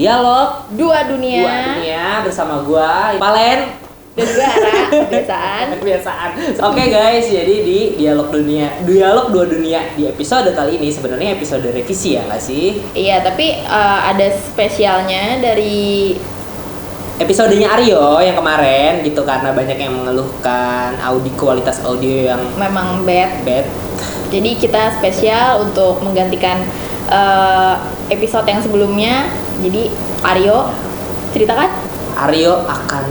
Dialog Dua Dunia. Dua Dunia bersama gua Palen Dan juga Ara, kebiasaan. Oke guys, jadi di Dialog Dua Dunia di episode kali ini sebenarnya episode revisi ya nggak sih? Iya, tapi ada spesialnya dari Episodenya Aryo yang kemarin gitu, karena banyak yang mengeluhkan kualitas audio yang memang bad. Jadi kita spesial untuk menggantikan episode yang sebelumnya. Jadi Aryo, ceritakan. Aryo akan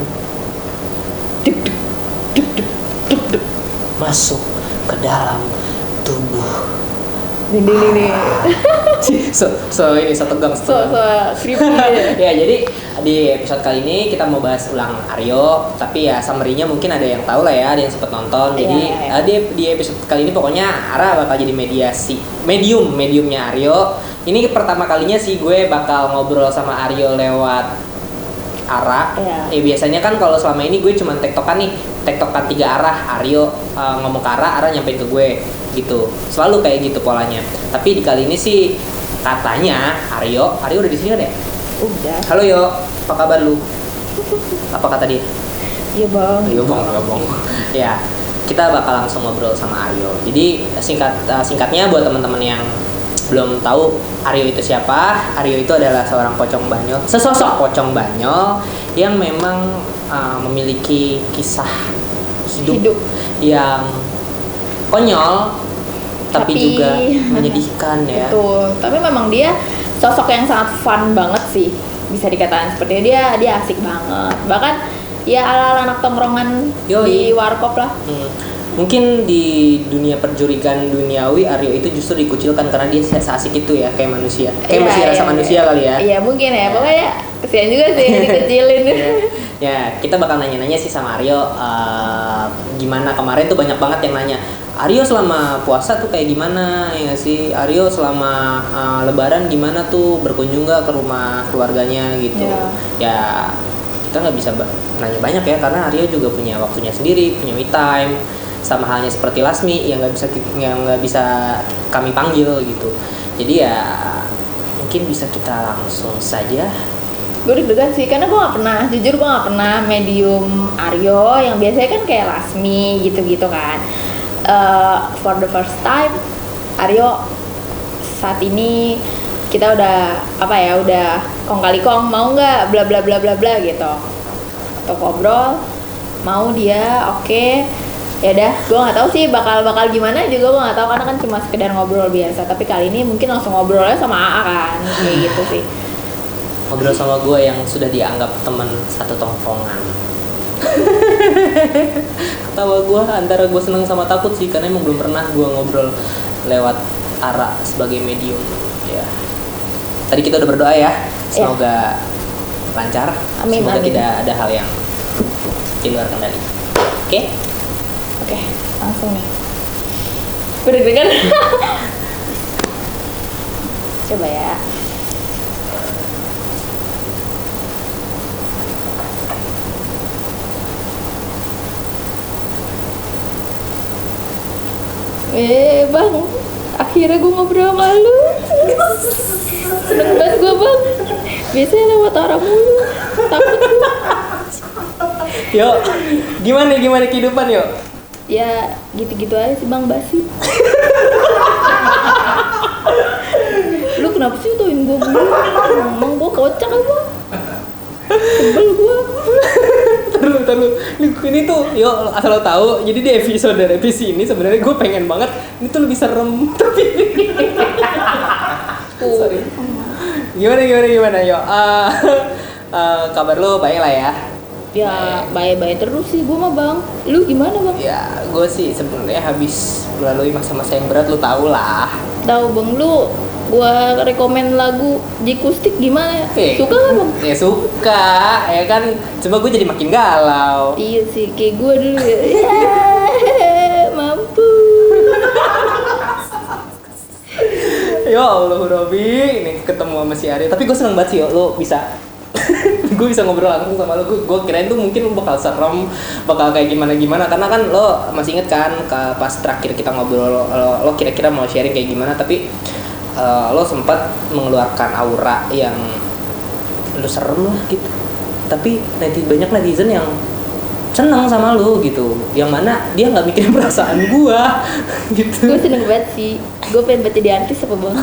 masuk ke dalam tubuh. Ding. So ini so tegang. So creepy. Ya, jadi di episode kali ini kita mau bahas ulang Aryo, tapi ya summary-nya mungkin ada yang tahu lah ya, ada yang sempat nonton. Jadi di episode kali ini pokoknya Ara bakal jadi mediumnya Aryo. Ini pertama kalinya sih gue bakal ngobrol sama Aryo lewat Ara. Biasanya kan kalau selama ini gue cuma tektokan 3 arah. Aryo ngomong ke Ara nyampein ke gue gitu. Selalu kayak gitu polanya. Tapi di kali ini sih katanya Aryo udah di sini kan ya? Udah. Halo Yo, apa kabar lu? Apa kata dia? Iya bang. Ya, kita bakal langsung ngobrol sama Aryo. Jadi singkatnya buat teman-teman yang belum tahu Aryo itu siapa, Aryo itu adalah sesosok pocong banyol yang memang memiliki kisah hidup yang konyol tapi juga menyedihkan ya. Betul. Tapi memang dia sosok yang sangat fun banget sih, bisa dikatakan seperti dia asik banget. Bahkan ya ala anak tongkrongan di warkop lah. Mungkin di dunia perjurikan duniawi Aryo itu justru dikucilkan karena dia asik itu ya, kayak manusia. Masih rasa manusia kali ya. Iya, mungkin ya. Pokoknya kesian juga sih dikecilin. Ya, kita bakal nanya-nanya sih sama Aryo gimana. Kemarin tuh banyak banget yang nanya, Aryo selama puasa tuh kayak gimana ya nggak sih? Aryo selama lebaran gimana tuh, berkunjung nggak ke rumah keluarganya gitu. Ya kita nggak bisa nanya banyak ya, karena Aryo juga punya waktunya sendiri, punya me time. Sama halnya seperti Lasmi yang nggak bisa kami panggil gitu. Jadi ya mungkin bisa kita langsung saja. Gue deg-degan sih, karena gue nggak pernah medium Aryo yang biasanya kan kayak Lasmi gitu kan. For the first time Aryo saat ini kita udah kong kali kong, mau nggak bla bla bla bla bla gitu, atau ngobrol, mau dia oke. Ya udah, gue nggak tahu sih bakal gimana juga, gue nggak tahu karena kan cuma sekedar ngobrol biasa. Tapi kali ini mungkin langsung ngobrolnya sama AA kan, kayak gitu sih. Ngobrol sama gue yang sudah dianggap teman satu tongkrongan. Ketawa gue antara gue seneng sama takut sih, karena emang belum pernah gue ngobrol lewat Ara sebagai medium. Ya. Tadi kita udah berdoa ya, semoga lancar. Amin, semoga amin. Tidak ada hal yang di luar kendali. Oke, langsung nih. Gue deg-degan. Coba ya. Bang, akhirnya gue ngobrol sama lu. Seneng banget gue bang. Biasanya lewat arah mulu, takut gue. Yo, gimana kehidupan yo? Ya gitu-gitu aja sih bang, basi. Lu kenapa sih tauin gue mulu? Emang gue kocak apa? Sebel gue. Taruh. Ini tuh, yo asal lo tahu. Jadi di episode revisi ini sebenarnya gue pengen banget ini tuh lebih serem, tapi sorry. Gimana yo? Kabar lo baik lah ya? Ya baik terus sih gue mah bang. Lu gimana bang? Ya gue sih sebenarnya habis melalui masa-masa yang berat, lo tau lah. Tahu bang, lu gua rekomen lagu Jikustik gimana? Suka nggak bang? Ya suka, ya kan. Cuma gue jadi makin galau. Iya sih, kayak gue dulu ya. Mampu. Ya Allah Robi, ini ketemu sama si Aryo. Tapi gue seneng banget sih lo bisa gue bisa ngobrol langsung sama lo. Gue kirain tuh mungkin lo bakal serem, bakal kayak gimana karena kan lo masih inget kan pas terakhir kita ngobrol lo kira-kira mau sharing kayak gimana, tapi lo sempat mengeluarkan aura yang lu serem lah gitu. Tapi banyak netizen yang seneng sama lu gitu, yang mana dia nggak mikirin perasaan gua gitu. Gue seneng banget sih, gue pengen baca di artis apa bang.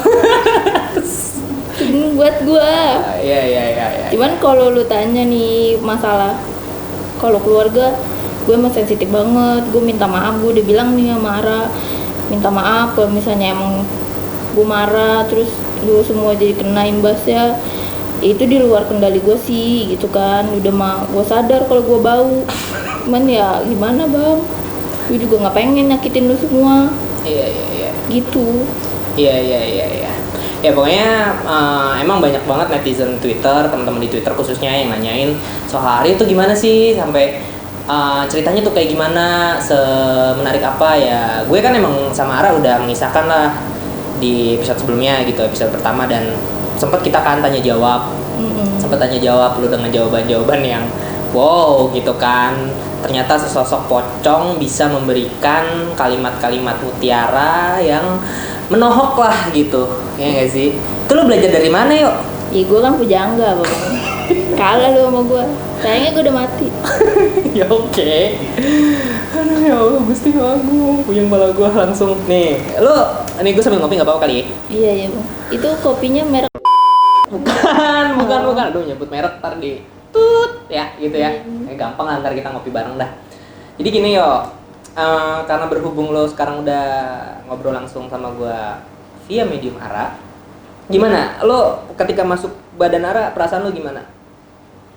Seneng buat gue. Iya. Cuman kalau lu tanya nih masalah kalau keluarga, gue emang sensitif banget. Gue minta maaf, gue udah bilang nih sama Ara, minta maaf kalau misalnya emang gue marah terus lu semua jadi kena imbasnya. Itu di luar kendali gue sih gitu kan. Udah mah gue sadar kalau gue bau, cuman ya gimana bang, gue juga nggak pengen nyakitin lu semua. Iya Gitu. Iya. Ya pokoknya emang banyak banget netizen Twitter, teman-teman di Twitter khususnya yang nanyain soal Aryo tuh gimana sih, sampai ceritanya tuh kayak gimana, semenarik apa ya. Gue kan emang sama Ara udah mengisahkan lah di episode sebelumnya gitu, episode pertama, dan sempet kita kan tanya jawab, sempet tanya jawab lu dengan jawaban yang wow gitu kan. Ternyata sesosok pocong bisa memberikan kalimat-kalimat mutiara yang menohok lah gitu, ya nggak sih? Itu lu belajar dari mana yuk? Ya gue kan pujangga bang. Kalah lu sama gue, sayangnya gue udah mati. Ya oke. Aduh ya Allah, mesti aku puyeng kepala gue langsung. Nih, lu, nih gue sambil ngopi nggak apa-apa kali ya? Iya bang, itu kopinya merek. Bukan. Aduh nyebut merek ntar di tut ya gitu ya. Gampang lah, ntar kita ngopi bareng dah. Jadi gini yo, karena berhubung lo sekarang udah ngobrol langsung sama gue via medium Ara, gimana? Lo ketika masuk badan Ara, perasaan lo gimana?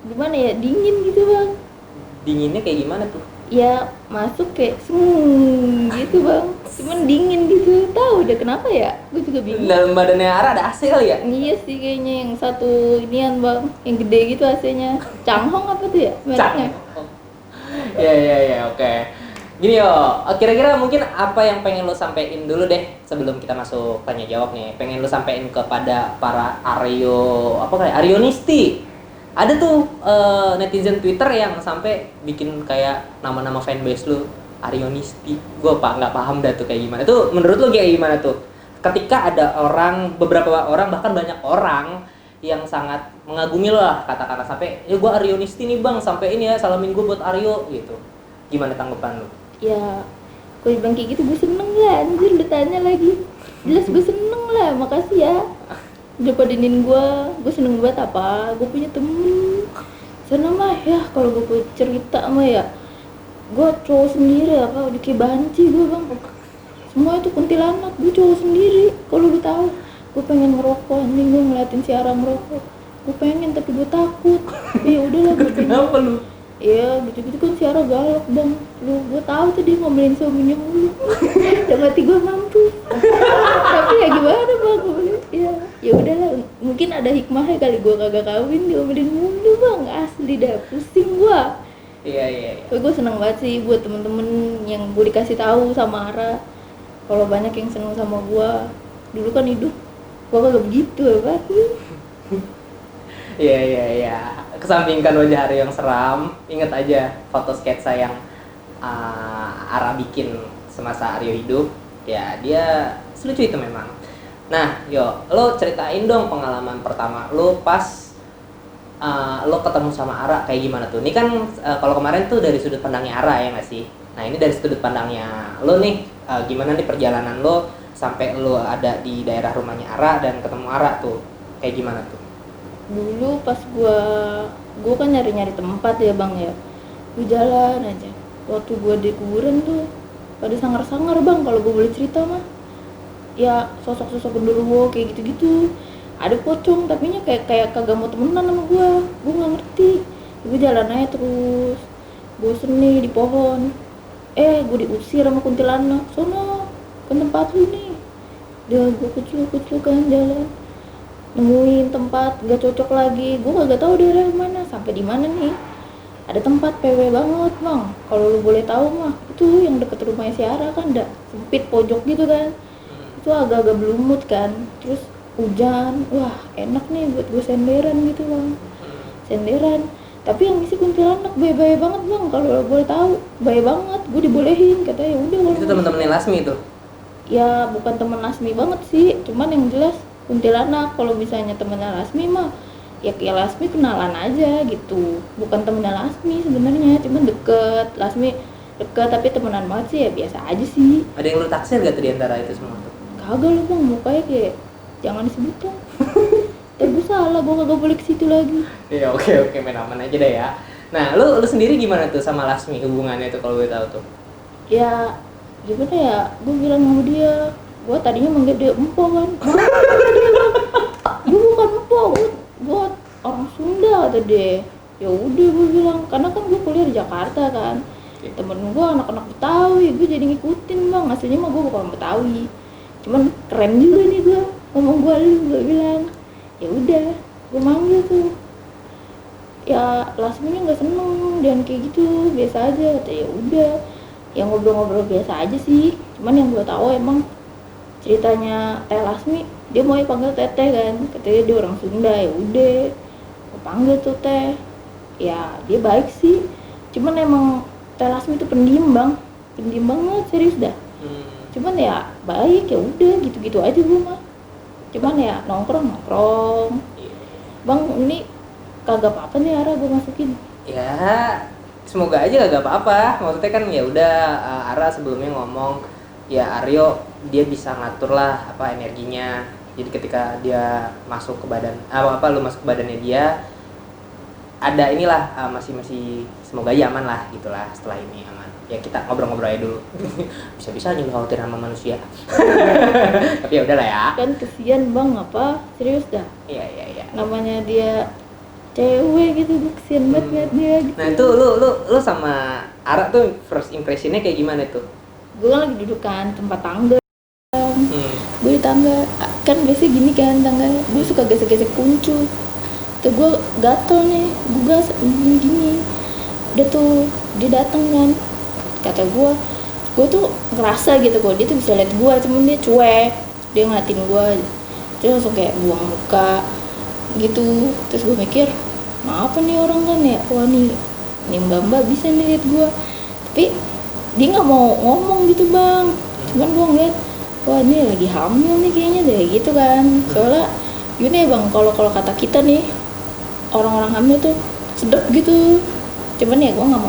Gimana ya, dingin gitu bang. Dinginnya kayak gimana tuh? Ya masuk kayak gitu bang, cuman dingin gitu. Tahu udah kenapa ya, gue juga bingung. Dalam badannya Ara ada AC kali ya? Iya sih kayaknya, yang satu inian bang, yang gede gitu AC-nya. Changhong apa tuh ya mereknya? Iya, oke. Gini yo, kira-kira mungkin apa yang pengen lo sampein dulu deh sebelum kita masuk tanya jawab nih. Pengen lo sampein kepada para Aryo, apa kayak Aryonisti. Ada tuh netizen Twitter yang sampai bikin kayak nama-nama fanbase lu Aryonisti. Gue nggak paham dah tuh kayak gimana. Itu menurut lu kayak gimana tuh? Ketika ada beberapa orang, bahkan banyak orang yang sangat mengagumi lo lah, kata-kata sampai ya gue Aryonisti nih bang, sampai ini ya salamin gue buat Aryo gitu. Gimana tanggapan lu? Ya kalau dibilang kayak gitu gue seneng lah, anjir lu tanya lagi. Jelas gue seneng lah, makasih ya udah padenin gue seneng banget. Apa gue punya temen sana mah ya, kalau gue cerita mah ya gue cowok sendiri apa udah kayak banci gue bang. Semua itu kuntilanak, gue cowok sendiri. Kalau lu tahu gue pengen ngerokok, anjing gue ngeliatin si Ara ngerokok, gue pengen tapi gue takut. Ya udahlah gue kenapa lu? Iya gitu-gitu kan si Ara galak bang. Gue tahu tuh dia ngomelin suaminya mulu. Udah mati gue mampu. Tapi ya gimana bang, ya udahlah, mungkin ada hikmahnya kali gue kagak kawin diomelin mulu bang. Asli dah pusing gue. Iya. Tapi gue seneng banget sih buat temen-temen yang gue dikasih tahu sama Ara. Kalau banyak yang seneng sama gue. Dulu kan hidup gue kagak begitu apa. Iya. Kesampingkan wajah Aryo yang seram, ingat aja foto sketsa yang Ara bikin semasa Aryo hidup. Ya dia selucu itu memang. Nah yo, lo ceritain dong pengalaman pertama lo pas lo ketemu sama Ara kayak gimana tuh. Ini kan kalau kemarin tuh dari sudut pandangnya Ara ya nggak sih. Nah ini dari sudut pandangnya lo nih, gimana nih perjalanan lo sampai lo ada di daerah rumahnya Ara dan ketemu Ara tuh kayak gimana tuh? Dulu pas gue kan nyari tempat ya bang ya, gue jalan aja. Waktu gue di kuburan tuh pada sangar-sangar bang, kalau gue boleh cerita mah. Ya sosok-sosok genderuwo kayak gitu-gitu. Ada pocong tapi nya kayak kagak mau temenan sama gue nggak ngerti. Gue jalan aja terus, bosen nih di pohon. Gue diusir sama kuntilanak, sono ke tempat lu nih. Dia gue kucul kan jalan, nemuin tempat gak cocok lagi. Gue kagak tahu daerah mana sampai di mana nih. Ada tempat PW banget bang, kalau lu boleh tahu mah itu yang deket rumahnya si Ara kan, ada sempit pojok gitu kan. Itu agak-agak belumut kan, terus hujan, wah enak nih buat gue senderan gitu bang. Senderan, tapi yang isi kuntilanak baik-baik banget bang. Kalau lu boleh tahu baik banget, gue dibolehin, katanya udah. Itu teman-teman Lasmi itu? Ya bukan teman Lasmi banget sih, cuman yang jelas kuntilanak. Kalau misalnya temennya Lasmi mah ya kayak Lasmi kenalan aja gitu, bukan temenan Lasmi sebenarnya, cuman deket. Lasmi deket tapi temenan banget sih ya biasa aja sih. Ada yang lu taksir gak tuh di antara itu semua tuh? Kagak lu bang, mukanya kayak jangan disebut dong. Tapi gue salah, gue kagak boleh ke situ lagi. Iya oke main aman aja deh ya. Nah lu sendiri gimana tuh sama Lasmi hubungannya tuh kalau gue tahu tuh? Ya gimana ya, gue bilang sama dia, gue tadinya manggil dia empo kan. Gue bukan empo, gue orang Sunda kata dia. Ya udah gue bilang, karena kan gue kuliah di Jakarta kan. Temen gue anak-anak Betawi, gue jadi ngikutin bang. Aslinya mah gue bukan Betawi, cuman keren juga nih gue ngomong gue bilang. Ya udah gue manggil tuh. Ya Lasminya nggak seneng dan kayak gitu, biasa aja. Kata ya udah, yang ngobrol-ngobrol biasa aja sih. Cuman yang gue tahu emang ceritanya Teh Lasmi, dia mau panggil Teteh kan, katanya dia orang Sunda. Ya udah gue panggil tuh Teh. Ya dia baik sih, cuman emang Teh Lasmi itu pendiam banget, serius dah. Cuman ya baik, ya udah gitu-gitu aja gue mah. Cuman ya nongkrong bang, ini kagak apa-apa nih Ara gue masukin. Ya semoga aja gak apa-apa, maksudnya kan ya udah Ara sebelumnya ngomong ya Aryo dia bisa ngatur lah apa energinya, jadi ketika dia masuk ke badan lu masuk ke badannya dia ada inilah masih semoga aja aman lah gitulah. Setelah ini aman ya kita ngobrol-ngobrol aja dulu. Bisa-bisa aja lu khawatir sama manusia. Tapi ya udahlah ya, Kan kesian bang, apa serius dah, iya namanya dia cewek gitu, gue kesian banget liat dia gitu. Nah itu lu sama Ara tuh first impressionnya kayak gimana tuh? Gue kan lagi duduk kan tempat tangga, gue di tangga kan biasanya gini kan tangga, gue suka gesek-gesek kuncup tuh, gue gatel nih, gue gas gini. Udah tuh dia dateng kan, kata gue tuh ngerasa gitu kok dia tuh bisa liat gue, cuman dia cuek, dia ngeliatin gue terus langsung kayak buang muka gitu. Terus gue mikir apa nih orang kan ya, wah nih mbak bisa nih liat gue, tapi dia nggak mau ngomong gitu bang. Cuman gue ngeliat, wah ini lagi hamil nih kayaknya deh gitu kan. Soalnya gini ya bang, kalau kata kita nih orang-orang hamil tuh sedep gitu. Cuman ya gue nggak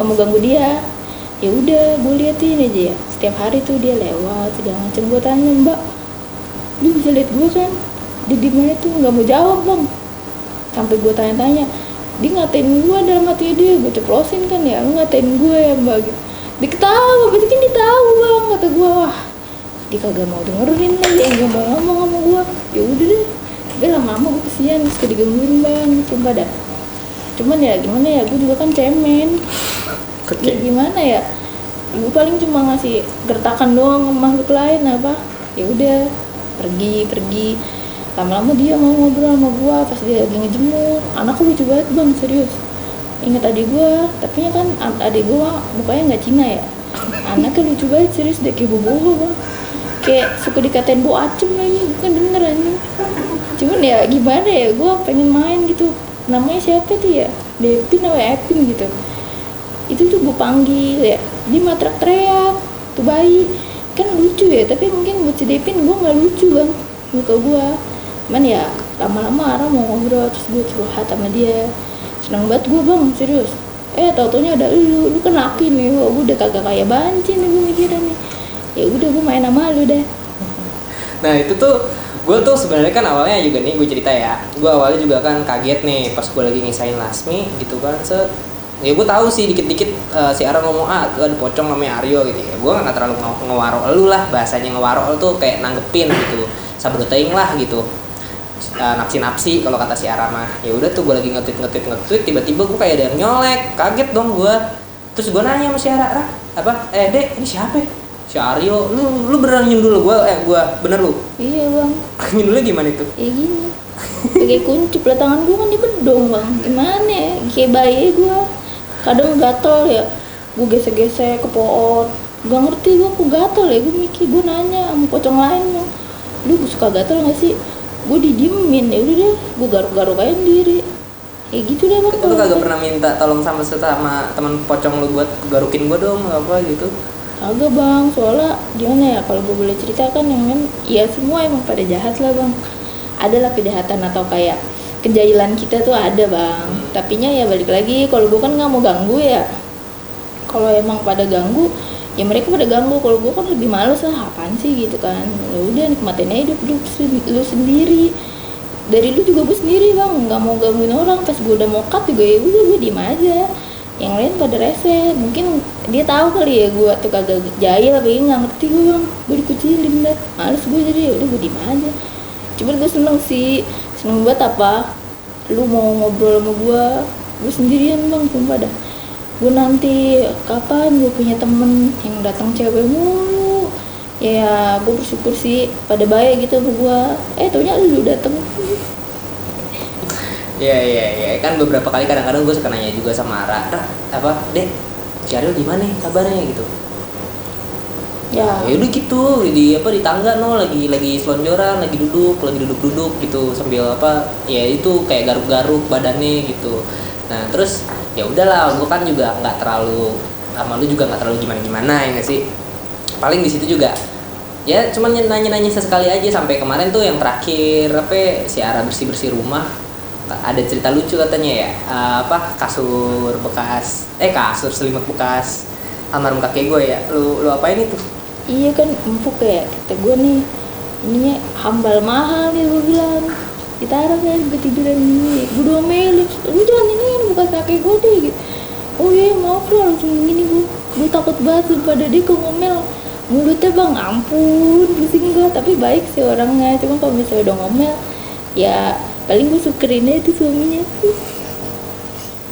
mau ganggu dia. Ya udah gue liatin aja ya, setiap hari tuh dia lewat segala macam. Gue tanya, mbak lu bisa liat gue kan? Dia dimana tuh nggak mau jawab bang. Sampai gue tanya-tanya, dia ngatain gue dalam hati dia. Gue ceplosin kan ya, lu ngatain gue ya mbak gitu. Dia ketawa, berarti kan dia tahu bang. Kata gue, wah dia kagak mau dengerin lagi, nggak mau ngomong sama gue. Ya udah deh, tapi lama-lama gue kesian, suka digangguin bang, sumpah dah. Cuman ya gimana ya, gue juga kan cemen. Ya gimana ya, gue paling cuma ngasih gertakan doang ke makhluk lain apa. Ya udah pergi. Lama-lama dia mau ngobrol sama gue pas dia lagi ngejemur. Anaknya lucu banget bang, serius. Ingat adik gue, tapi kan adik gue mukanya nggak Cina ya. Anaknya lucu banget, serius deh, kayak bobo bang. Kayak suka dikatain bu acem lagi, bukan denger aja. Cuman ya gimana ya, gue pengen main gitu. Namanya siapa tuh ya, Devin atau Epin gitu. Itu tuh gue panggil ya, dia mah teriak tuh bayi. Kan lucu ya, tapi mungkin buat si Devin gue nggak lucu bang, muka gue. Cuman ya lama-lama Ara mau ngobrol, terus gue curhat sama dia. Seneng banget gue bang, serius. Tau-taunya ada lu kan laki nih. Wah, gue udah kagak kayak banci nih gue mikirin nih. Ya udah gue main sama lu deh. Nah itu tuh gue tuh sebenarnya kan awalnya juga nih gue cerita ya, gue awalnya juga kan kaget nih pas gue lagi ngisain Lasmi gitu kan. Ya gue tahu sih dikit-dikit si Ara ngomong tuh ada pocong namanya Aryo gitu ya. Gue nggak terlalu ngewarok lu lah, bahasanya ngewarok tuh kayak nanggepin gitu, sabroteing lah gitu. Napsi kalau kata si Ara mah. Ya udah tuh gue lagi nge-tweet tiba-tiba gue kayak ada yang nyolek, kaget dong gue. Terus gue nanya sama si Ara, apa dek ini siapa ya? Si Aryo, lu beneran nyundul gue bener lu? Iya bang. Nyundulnya gimana itu? Ya gini, pakai kuncup lah, tangan gue kan dikedong bang. Gimana ya, kayak bayi gue. Kadang gatel ya, gue gesek-gesek ke pohon. Gak ngerti gue kok gatel ya, gue mikir, gue nanya sama pocong lain bang, lu suka gatel gak sih? Gue didiemin, ya udah deh, gue garuk-garuk aja sendiri. Kayak gitu deh bang. Lu kagak pernah minta tolong sama teman pocong lu buat garukin gue dong apa gitu? Kagak bang, soalnya gimana ya, kalau gue boleh cerita kan yang ya semua emang pada jahat lah bang. adalah kejahatan atau kayak kejailan kita tuh ada bang. Tapinya ya balik lagi, kalau gue kan nggak mau ganggu ya. Kalau emang pada ganggu ya mereka pada ganggu, kalau gue kan lebih males lah, apaan sih gitu kan. Ya udah nikmatin aja hidup lu sendiri, dari lu juga gue sendiri bang, nggak mau gangguin orang. Pas gue udah mau cut juga ya udah gue diem aja, yang lain pada rese. Mungkin dia tahu kali ya gue tuh kagak jahil, apa ya nggak ngerti gue bang, gue dikucilin dah, males gue, jadi ya udah gue diem aja. Cuman gue seneng sih, seneng banget apa lu mau ngobrol sama gue sendirian bang, sumpah dah. Gue nanti kapan gue punya temen yang datang cewek mulu, ya gue bersyukur sih pada baik gitu sama gue. Taunya lu dateng. Iya kan beberapa kali kadang-kadang gue suka nanya juga sama Ara, apa dek si Ariel gimana kabarnya gitu. Ya Udah gitu di tangga lagi selonjoran, lagi duduk gitu sambil ya itu kayak garuk-garuk badannya gitu. Nah terus ya udahlah, gue kan juga nggak terlalu sama lu, juga nggak terlalu gimana ya nggak sih. Paling di situ juga ya cuman nanya sesekali aja. Sampai kemarin tuh yang terakhir si Ara bersih rumah, ada cerita lucu katanya ya, kasur bekas kasur selimut bekas almarhum kakek gue ya, lu apain itu? iya kan empuk ya, kata gue nih ininya hambal mahal nih, gue bilang ditaruh kan gue tiduran ini, gue domelin lu jangan ini bekas kakek gue deh gitu. Oh iya maaf lah, langsung gini gue takut banget pada dia kok ngomel mulutnya bang, ampun pusing gue. Tapi baik sih orangnya, cuma kalau misalnya udah ngomel ya paling gue syukurin aja tuh suaminya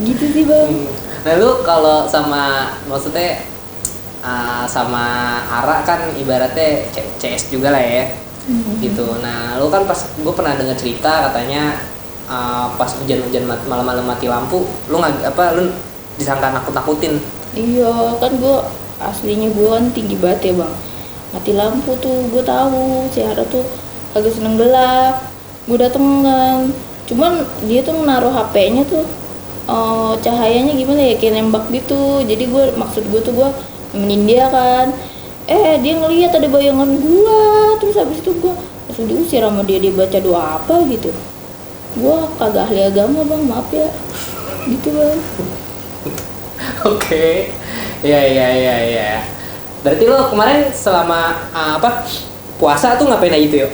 gitu sih bang. Nah lu kalau maksudnya sama Ara kan ibaratnya CS juga lah ya, gitu. Nah lu kan pas gue pernah dengar cerita katanya pas hujan-hujan malam-malam mati lampu, lu lu disangka nakut-nakutin. Iya kan gue aslinya gue kan tinggi banget ya bang, mati lampu tuh gue tahu si Ara tuh agak seneng gelap. Gue dateng kan, cuman dia tuh naruh HP-nya tuh cahayanya gimana ya, kayak nembak gitu. Jadi maksud gue tuh gue nemenin dia kan, dia ngelihat ada bayangan gue. Terus habis itu gue langsung diusir sama dia baca doa apa gitu. Gue kagak ahli agama bang, maaf ya gitu bang. Oke. Ya. Berarti lo kemarin selama puasa tuh ngapain aja itu yuk?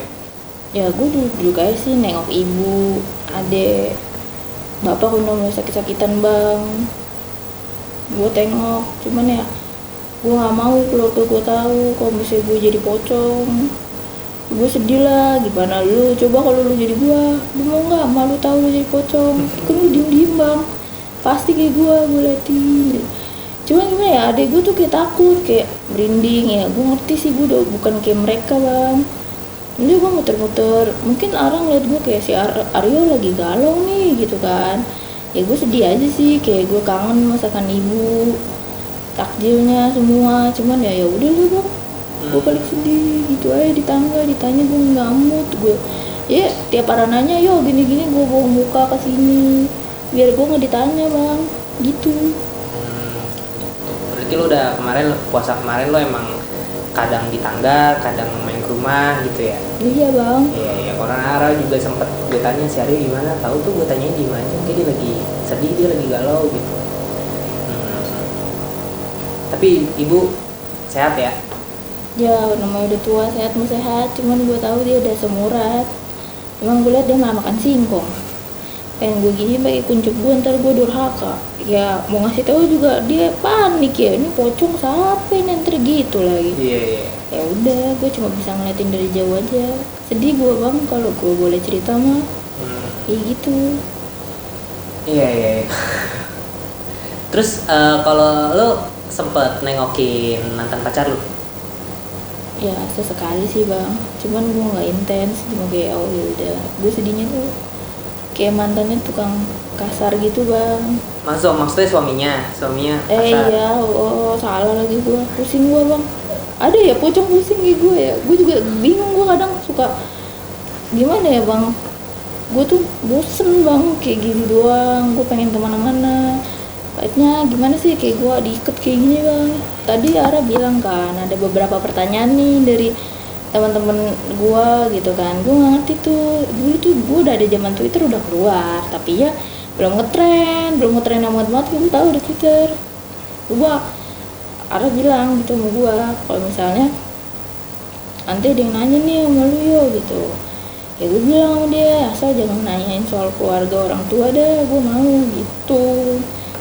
Ya gue dulu kayak sih nengok ibu, adek, bapak udah mulai sakit-sakitan bang. Gue tengok, cuman ya gue nggak mau keluarga gue tahu kalau misalnya gue jadi pocong. Gue sedih lah, gimana lu coba kalau lu jadi gue mau nggak malu tahu lu jadi pocong? Kan lu diem bang, pasti kayak gue liatin. Cuman gimana ya, adek gue tuh kayak takut, kayak merinding ya. Gue ngerti sih, gue udah bukan kayak mereka bang. Ini gue muter-muter, mungkin orang liat gue kayak si Aryo lagi galau nih gitu kan. Ya gue sedih aja sih, kayak gue kangen masakan ibu, takjilnya semua. Cuman ya udah lah bang, gue paling sedih gitu aja di tangga, ditanya gue nggak mood. Gue ya tiap orang nanya yo gini-gini, gue bawa muka ke sini biar gue nggak ditanya bang gitu. Berarti lo udah puasa kemarin lo emang kadang di tangga, kadang main ke rumah gitu ya? Iya bang. Iya, karena Ara juga sempet gue tanya si Ari gimana, tahu tuh gue tanyain di mana, kayak dia lagi sedih, dia lagi galau gitu. Tapi ibu sehat ya? Ya namanya udah tua, sehat mau sehat. Cuman gue tahu dia udah semurat. Cuman gue liat dia malah makan singkong. Pengen gue gini pakai kuncup gue, ntar gue durhaka. Ya mau ngasih tahu juga dia panik ya, ini pocong siapa ini, ntar gitu lagi. Iya. Ya udah, gue cuma bisa ngeliatin dari jauh aja. Sedih gue bang kalau gue boleh cerita mah. Kayak gitu. Iya. Terus kalau lo sempet nengokin mantan pacar lo? Ya sesekali sih bang, cuman gue nggak intens, cuma kayak oh ya udah. Gue sedihnya tuh kayak mantannya tukang kasar gitu bang. Maksudnya suaminya kasar? Iya, salah lagi gue, pusing gue bang. Ada ya pocong pusing kayak gue ya. Gue juga bingung, gue kadang suka gimana ya bang. Gue tuh bosen bang kayak gini doang. Gue pengen kemana-mana. Baiknya gimana sih kayak gue diikat kayak gini bang. Tadi Ara bilang kan ada beberapa pertanyaan nih dari teman-teman gua gitu kan, gua nggak ngerti tuh. Dulu tuh gua udah ada zaman Twitter udah keluar, tapi ya belum ngetren yang banget gua tahu di Twitter. Gua Ara bilang gitu sama gua, kalau misalnya nanti ada yang nanya nih sama lu yo gitu, ya gue bilang sama dia asal jangan nanyain soal keluarga orang tua dah, gue mau gitu.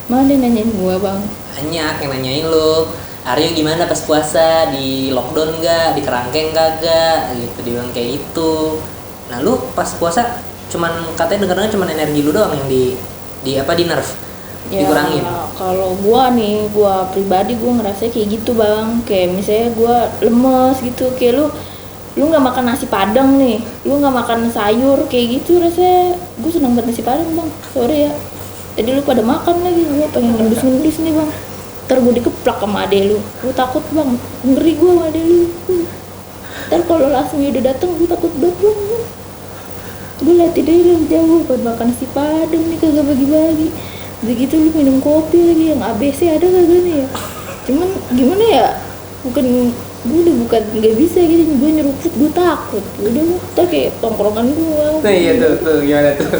Mana dia nanyain gue bang? Banyak yang nanyain lu, Aryo gimana pas puasa, di lockdown gak, di kerangkeng kagak gitu, dibilang kayak gitu. Nah lu pas puasa cuman katanya dengarnya cuman energi lu doang yang di nerf, Ya, dikurangin. kalau gua pribadi gua ngerasa kayak gitu bang, kayak misalnya gua lemes gitu, kayak lu nggak makan nasi padang nih, lu nggak makan sayur kayak gitu, rasanya gua seneng banget nasi padang bang, sorry ya. Tadi lu pada makan lagi, gua pengen ngendus nih bang, ntar gua dikeplak sama ade lu takut bang, ngeri gua sama ade lu. Ntar kalau Lasmi udah dateng gua takut banget bang, gua liatin dia dari jauh buat makan nasi padang nih kagak bagi-bagi. Begitu lu minum kopi lagi yang ABC ada kagak nih ya? Cuman gimana ya, bukan nggak bisa gitu, gue nyeruput gue takut, udah ntar kayak tongkrongan gue. Nah iya tuh gimana tuh?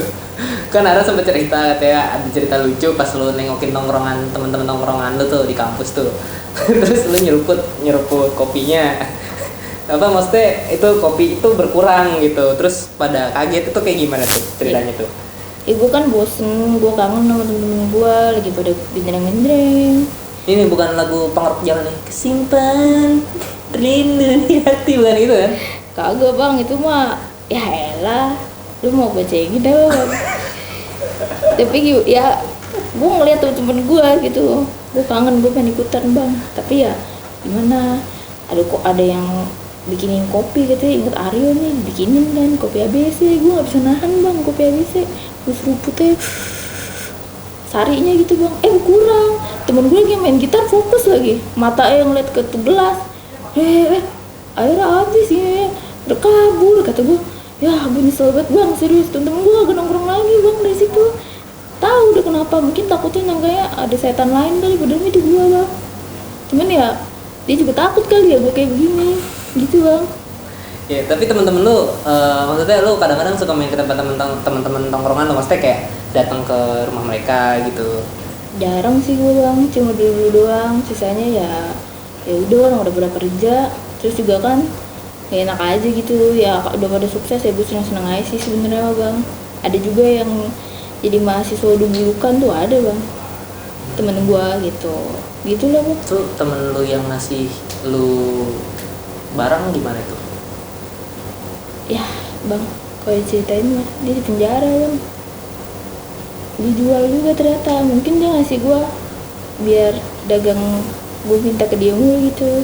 Kan Ara sempet cerita katanya ada cerita lucu pas lu nengokin teman-teman tongkrongan lu tuh di kampus tuh. Terus lu nyeruput kopinya. Apa maksudnya itu kopi itu berkurang gitu, terus pada kaget. Itu kayak gimana tuh ceritanya tuh? Ya gue kan bosen, gue kangen sama temen-temen gue lagi pada genjreng. Ini bukan lagu pengerok jalan nih, kesimpan rindu di hati, bukan itu kan? Kagak bang, itu mah ya elah, lu mau gue cengin dah. Tapi ya gue ngeliat temen gue gitu, gue kangen, gue pengen ikutan bang. Tapi ya gimana, ada yang bikinin kopi gitu, inget Aryo nih bikinin kan kopi ABC, gue nggak bisa nahan bang kopi ABC, gue seruputnya sarinya gitu bang, kurang. Temen gue lagi main gitar fokus lagi, mata yang ngeliat ke gelas, airnya habis ya, udah kabur kata gue. Ya gue nyesel banget bang, serius. Temen gue agak nongkrong lagi bang dari situ, tahu udah kenapa, mungkin takutnya nyangkanya ada setan lain kali, padahal itu gue bang. Cuman ya dia juga takut kali ya gue kayak begini gitu bang. Ya tapi teman-teman lu, maksudnya lu kadang-kadang suka main ke tempat teman-teman tongkrongan lu, maksudnya kayak datang ke rumah mereka gitu? Jarang sih gue bang, cuma dulu doang, sisanya ya udah orang udah pada kerja, terus juga kan gak enak aja gitu ya, udah pada sukses ya gue seneng aja sih sebenarnya bang. Ada juga yang jadi mahasiswa dubulukan tuh ada bang, temen gue gitu lah bang. Tuh temen lu yang ngasih lu barang gimana tuh? Ya bang, kalau diceritain mah dia di penjara bang, dijual juga ternyata. Mungkin dia ngasih gue biar dagang, gue minta ke dia mulu gitu.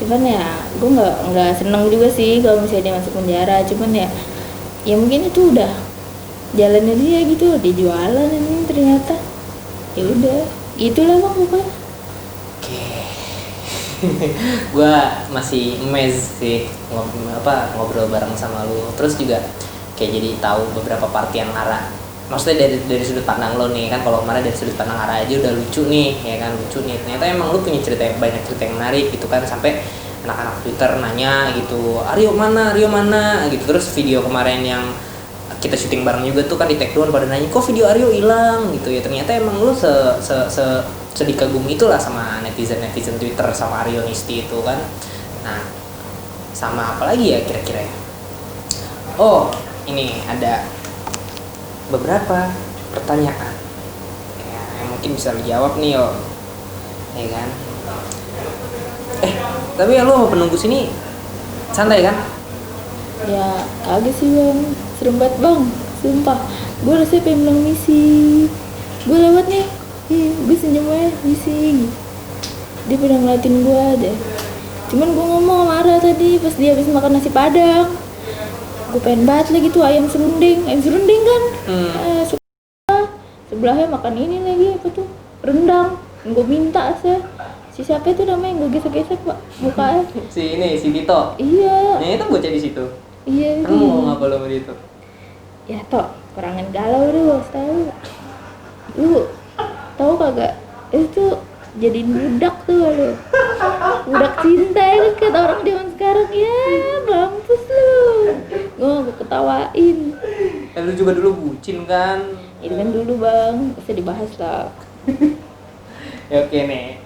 Cuman ya gue nggak seneng juga sih kalau misalnya dia masuk penjara. Cuman ya mungkin itu udah jalannya dia gitu, dia jualan ini ternyata. Ya udah itulah bang pokoknya. Gue masih amazed sih ngobrol bareng sama lu, terus juga kayak jadi tahu beberapa part yang Ara, maksudnya dari sudut pandang lo nih kan. Kalau kemarin dari sudut pandang Ara aja udah lucu nih ya kan, lucu nih, ternyata emang lu punya banyak cerita yang menarik gitu kan, sampai anak-anak Twitter nanya gitu, Aryo mana gitu. Terus video kemarin yang kita syuting bareng juga tuh kan di take down, pada nanya kok video Aryo hilang gitu ya. Ternyata emang lu sedih kagum itulah sama netizen Twitter sama Aryo Nisti itu kan. Nah sama apa lagi ya kira-kira ya? Oh ini ada beberapa pertanyaan ya, yang mungkin bisa dijawab nih yo, ya kan? Tapi ya lu sama penunggu sini santai kan? Ya kagak sih bang, serem banget bang, sumpah. Gue rasanya pengen bilang misi, gue lewat nih, gue senyum aja misi. Dia pada ngeliatin gue deh. Cuman gue ngomong sama Ara tadi pas dia habis makan nasi padang, gue pengen banget lagi tuh ayam serunding kan. Sebelahnya makan ini lagi apa tuh, rendang. Gue minta si siapa itu namanya, gue gesek-gesek pak mukanya. si Tito. Iya. Itu bocah di situ. Iya. Kamu mau ngapa lo sama dia tuh? Ya tok, kurangan galau deh, tahu. Lu tahu kagak? Itu jadiin budak tuh lu. Budak cinta ya kan kata orang zaman sekarang ya. ketawain. Lu juga dulu bucin kan? Itu kan dulu bang, bisa dibahas lah. Ya oke nih.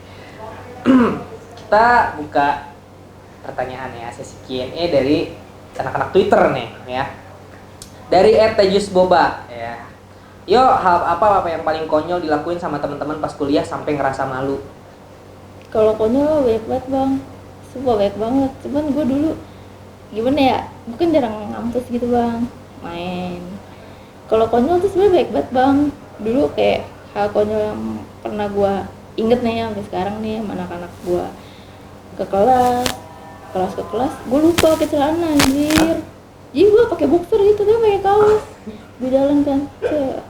Kita buka pertanyaan ya, sesi Q&A dari anak-anak Twitter nih ya. Dari @tejusboba ya. Yo, hal apa yang paling konyol dilakuin sama teman-teman pas kuliah sampai ngerasa malu? Kalau konyol banyak banget bang, sumpah banyak banget. Cuman gue dulu gimana ya, bukan jarang ngampus gitu bang, main. Kalau konyol tuh sebenarnya baik banget bang. Dulu kayak hal konyol yang pernah gue inget nih ya, sampai sekarang nih sama anak-anak gue ke kelas gue lupa pakai celana anjir. Jadi gue pakai boxer gitu kan, pakai kaos. Gue jalan kan, gue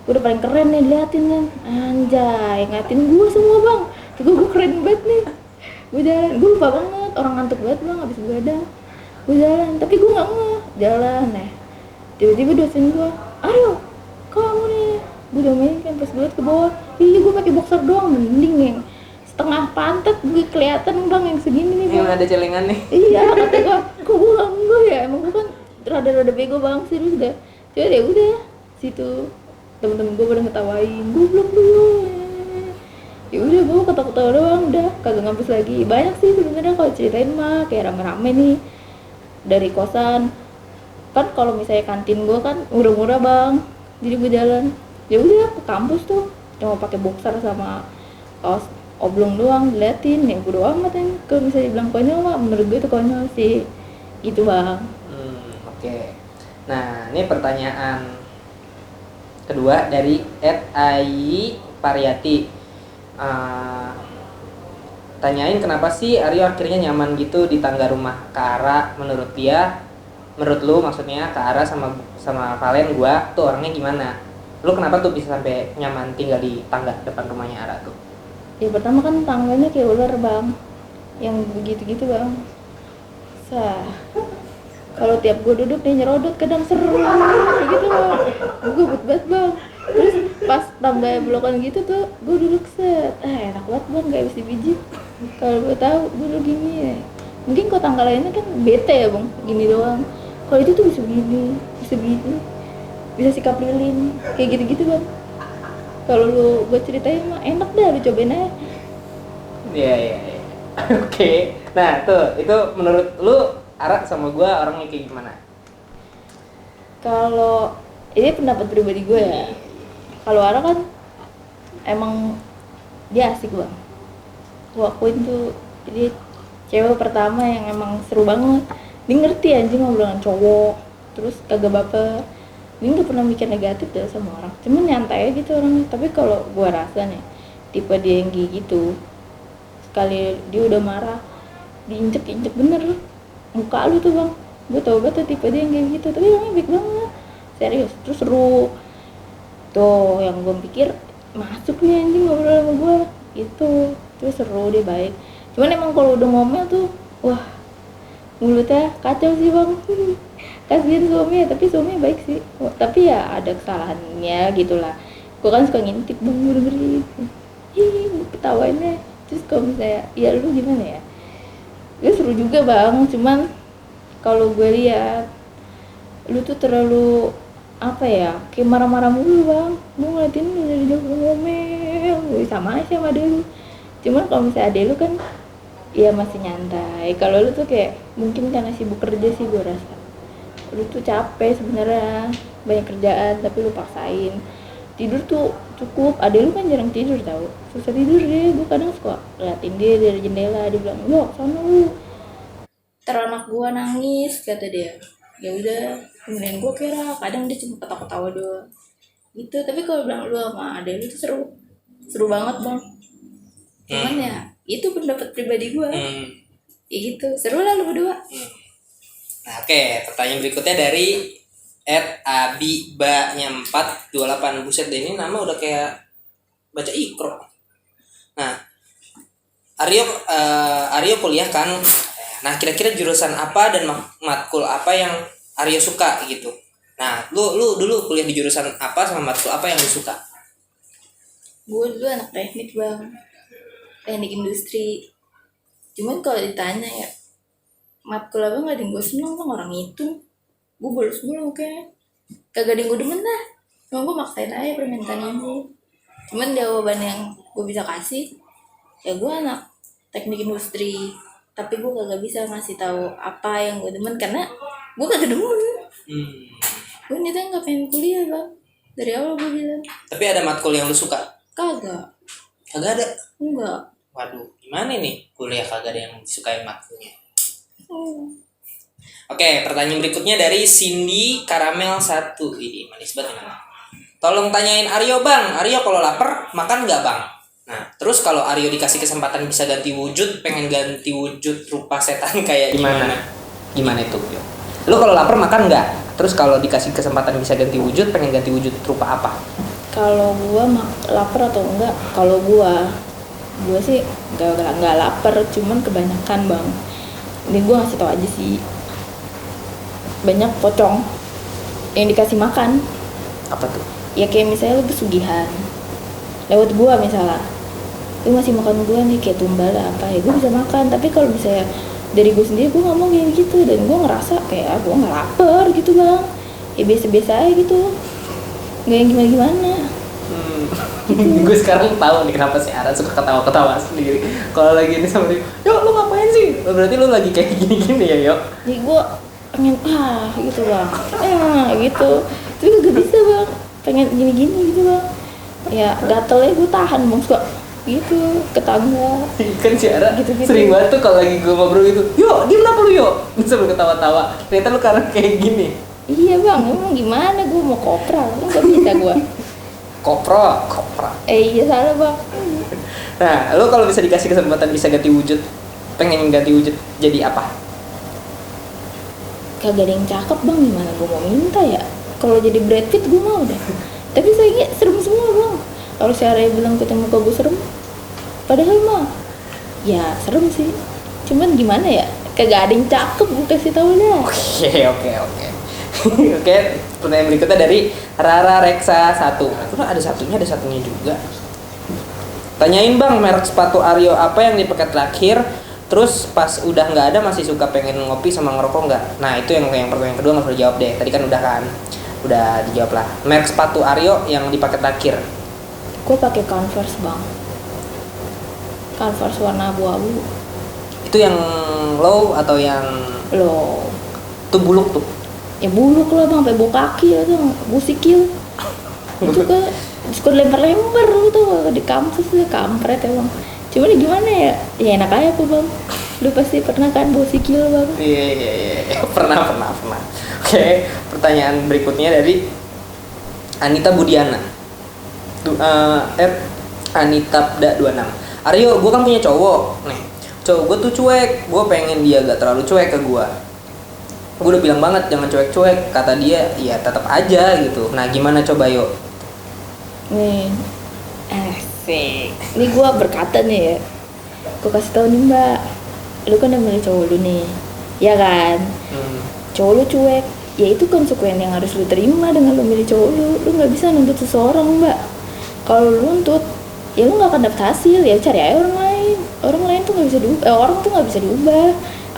udah paling keren nih, diliatin kan, anjay ngatin gue semua bang. Tuh gue keren banget nih. Gue jalan, gue lupa banget, orang ngantuk banget bang, abis begadang. Gue jalan, tapi gue nggak jalan nih. Tiba-tiba dosen gue, Aryo, kamu nih. Gue udah main kan, pas gue liat ke bawah, iya gue pakai boxer doang, mending yang setengah pantat gue kelihatan bang, yang segini nih bang. Yang ada celengan nih. Iya, kata gue, kok gue enggak ya, emang gue kan rada-rada bego bang, serius dah. Coba deh udah, situ temen-temen gue pada ngetawain, goblok dulu. Ya udah gue ketawa-ketawa doang, udah kagak ngampus lagi. Banyak sih sebenarnya kalau ceritain mah, kayak rame-rame nih dari kosan. Kan kalau misalnya kantin gue kan murah-murah bang, jadi gue jalan ya udah ke kampus tuh cuma pakai boxer sama kaos oblong doang, diliatin ya bodo amat kan. Kalau misalnya dibilang konyol mah menurut gue itu konyol sih gitu bang. Oke. Nah ini pertanyaan kedua dari @ai Pariati. Tanyain kenapa sih Aryo akhirnya nyaman gitu di tangga rumah Kak Ara. Menurut lu maksudnya Kak Ara sama Valen gua tuh orangnya gimana? Lu kenapa tuh bisa sampai nyaman tinggal di tangga depan rumahnya Ara tuh? Ya pertama kan tangganya kayak ular bang, yang begitu-gitu bang. Kalau tiap gue duduk nih nyerodot kadang seru kayak gitu bang. Gue gabut banget bang. Terus pas tangganya blokan gitu tuh gue duduk set, enak banget bang, gak bisa dipijit. Kalau gue tahu gue duduk gini ya. Mungkin kalau tangga lainnya kan bete ya bang, gini doang. Kalau itu tuh bisa begini, bisa sikap lilin, kayak gitu-gitu bang. Kalau lu gue ceritain mah enak dah, lu cobain aja. Iya. Oke. Nah tuh itu menurut lu Ara sama gua orangnya kayak gimana? Kalau ini pendapat pribadi gue ya, kalau Ara kan emang dia asik bang, gue akuin tuh. Jadi cewek pertama yang emang seru banget, dia ngerti anjing ngobrolan cowok, terus kagak baper, dia nggak pernah mikir negatif deh sama orang, cuman nyantai aja gitu orangnya. Tapi kalau gue rasa nih tipe dia yang gitu, sekali dia udah marah diinjek-injek bener muka lu tuh bang. Gue tau banget tuh tipe dia yang kayak gitu, tapi orangnya baik banget, serius, terus seru tuh. Yang gue pikir masuk nih anjing ngobrol sama gue gitu, terus seru, dia baik. Cuman emang kalau udah ngomel tuh wah, mulutnya kacau sih bang. Kasihan suaminya, tapi suaminya baik sih. Tapi ya ada kesalahannya gitulah. Gue kan suka ngintip bang, gue dengerin ketawainnya. Terus kalau misalnya ya lu gimana ya, gue seru juga bang. Cuman kalau gue lihat lu tuh terlalu apa ya, kayak marah-marah mulu bang. Gue ngeliatin lu dari jauh ngomel, gue sama aja sama ade lu. Cuman kalau misalnya ade lu kan ya masih nyantai. Kalau lu tuh kayak mungkin karena sibuk kerja sih, gue rasa lu tuh capek sebenarnya, banyak kerjaan tapi lu paksain tidur tuh cukup. Ade lu kan jarang tidur tau, susah tidur deh. Gue kadang suka liatin dia dari jendela, dia bilang yo sana lu, teranak gua nangis kata dia. Ya udah kemudian gue kira kadang dia cuma ketawa-ketawa doang gitu. Tapi kalau bilang lu sama ade lu tuh seru banget bang. Cuman ya itu pendapat pribadi gue. Ya gitu, seru lah lu berdua. Nah oke, pertanyaan berikutnya dari @abibanya428. Buset deh, ini nama udah kayak baca ikro. Nah Aryo kuliah kan. Nah kira-kira jurusan apa dan matkul apa yang Aryo suka gitu? Nah lu dulu kuliah di jurusan apa sama matkul apa yang lu suka? Gue dulu anak teknik bang, teknik industri. Cuman kalau ditanya ya matkul apa nggak ada yang gue seneng bang, orang hitung. gue bolos mulu mukanya, kagak ada yang gue demen dah. Cuma gue maksain aja permintaan ibu. Cuman jawaban yang gue bisa kasih, ya gue anak teknik industri, tapi gue kagak bisa ngasih tahu apa yang gue demen karena gue kagak demen. Gue niatnya nggak pengen kuliah bang, dari awal gue bilang. Tapi ada matkul yang lu suka? Kagak Kagak ada. enggak. Waduh, gimana nih kuliah kagak ada yang disukai matkulnya? Oke, pertanyaan berikutnya dari Cindy Karamel 1. Ini manis banget ini. Tolong tanyain Aryo bang, Aryo kalau lapar makan nggak bang? Nah, terus kalau Aryo dikasih kesempatan bisa ganti wujud, pengen ganti wujud rupa setan kayak gimana? Gimana itu? Lu kalau lapar makan nggak? Terus kalau dikasih kesempatan bisa ganti wujud, pengen ganti wujud rupa apa? Kalau gue lapar atau enggak? Kalau gue sih nggak lapar, cuman kebanyakan bang. Ini gue ngasih tau aja sih, banyak pocong yang dikasih makan. Apa tuh? Ya kayak misalnya lu pesugihan lewat gua, misalnya lu masih makan gua nih kayak tumbal apa ya, gua bisa makan. Tapi kalau misalnya dari gua sendiri, gua nggak mau kayak gitu, dan gua ngerasa kayak gua nggak lapar gitu bang, ya biasa-biasa aja gitu, nggak yang gimana-gimana. Gue sekarang tahu nih kenapa si Ara suka ketawa-ketawa sendiri kalau lagi ini sama dia. Yuk lu ngapain sih? Berarti lu lagi kayak gini-gini ya yuk? Jadi gua pengen gitu bang, gitu, tapi gak bisa bang, pengen gini-gini gitu bang. Ya gatelnya gue tahan bang, suka gitu ke tangga. Kan si Ara Gitu-gitu. sering banget tuh kalau lagi gue ngobrol gitu, yuk diem apa lu yuk, bisa berketawa-tawa. Ternyata lu karena kayak gini. Iya bang, emang gimana, gue mau kopral, nggak bisa gue. Kopra. Iya salah bang. Nah, lu kalau bisa dikasih kesempatan bisa ganti wujud, pengen ganti wujud jadi apa? Kagak ada yang cakep bang, gimana gue mau minta ya? Kalau jadi Brad Pitt gue mau deh. Tapi saya serem semua bang. Kalau si Arya bilang kita muka gue serem, padahal mah ya serem sih. Cuman gimana ya? Kagak ada yang cakep, gue kasih tau dah. Oke, pertanyaan berikutnya dari Rara Reksa 1. Itu ada satunya juga. Tanyain bang, merek sepatu Aryo apa yang dipakai terakhir? Terus pas udah nggak ada masih suka pengen ngopi sama ngerokok nggak? Nah itu yang pertanyaan kedua nggak perlu jawab deh. Tadi kan udah dijawab lah. Merek sepatu Aryo yang dipakai terakhir? Gue pakai Converse bang. Converse warna abu-abu. Itu yang low atau yang Low? tuh buluk tuh? Ya buluk lah bang, sampai bau kaki ya tuh, busikil. Itu kan suka lempar-lempar tuh di kampus tuh, kampret ya bang. Cuman gimana ya? Ya enak aja kok bang. Lu pasti pernah kan bau sikil bang? Iya. Pernah. Oke, pertanyaan berikutnya dari Anita Budiana. Anitapda26. Aryo, gue kan punya cowok. Nih, cowok gue tuh cuek. Gue pengen dia gak terlalu cuek ke gue. Gue udah bilang banget jangan cuek-cuek. Kata dia, ya tetap aja gitu. Nah, gimana coba yuk? Nih, asik. Ini gue berkata nih ya. Gue kasih tau nih mbak, lu kan udah milih cowok lu nih, ya kan? Cowok lu cuek, ya itu konsekuensi yang harus lu terima dengan lu milih cowok lu. Lu nggak bisa nuntut seseorang mbak. Kalau lu nuntut, ya lu nggak akan dapet hasil. Ya cari aja orang lain. Orang lain tuh nggak bisa diubah. Orang tuh nggak bisa diubah.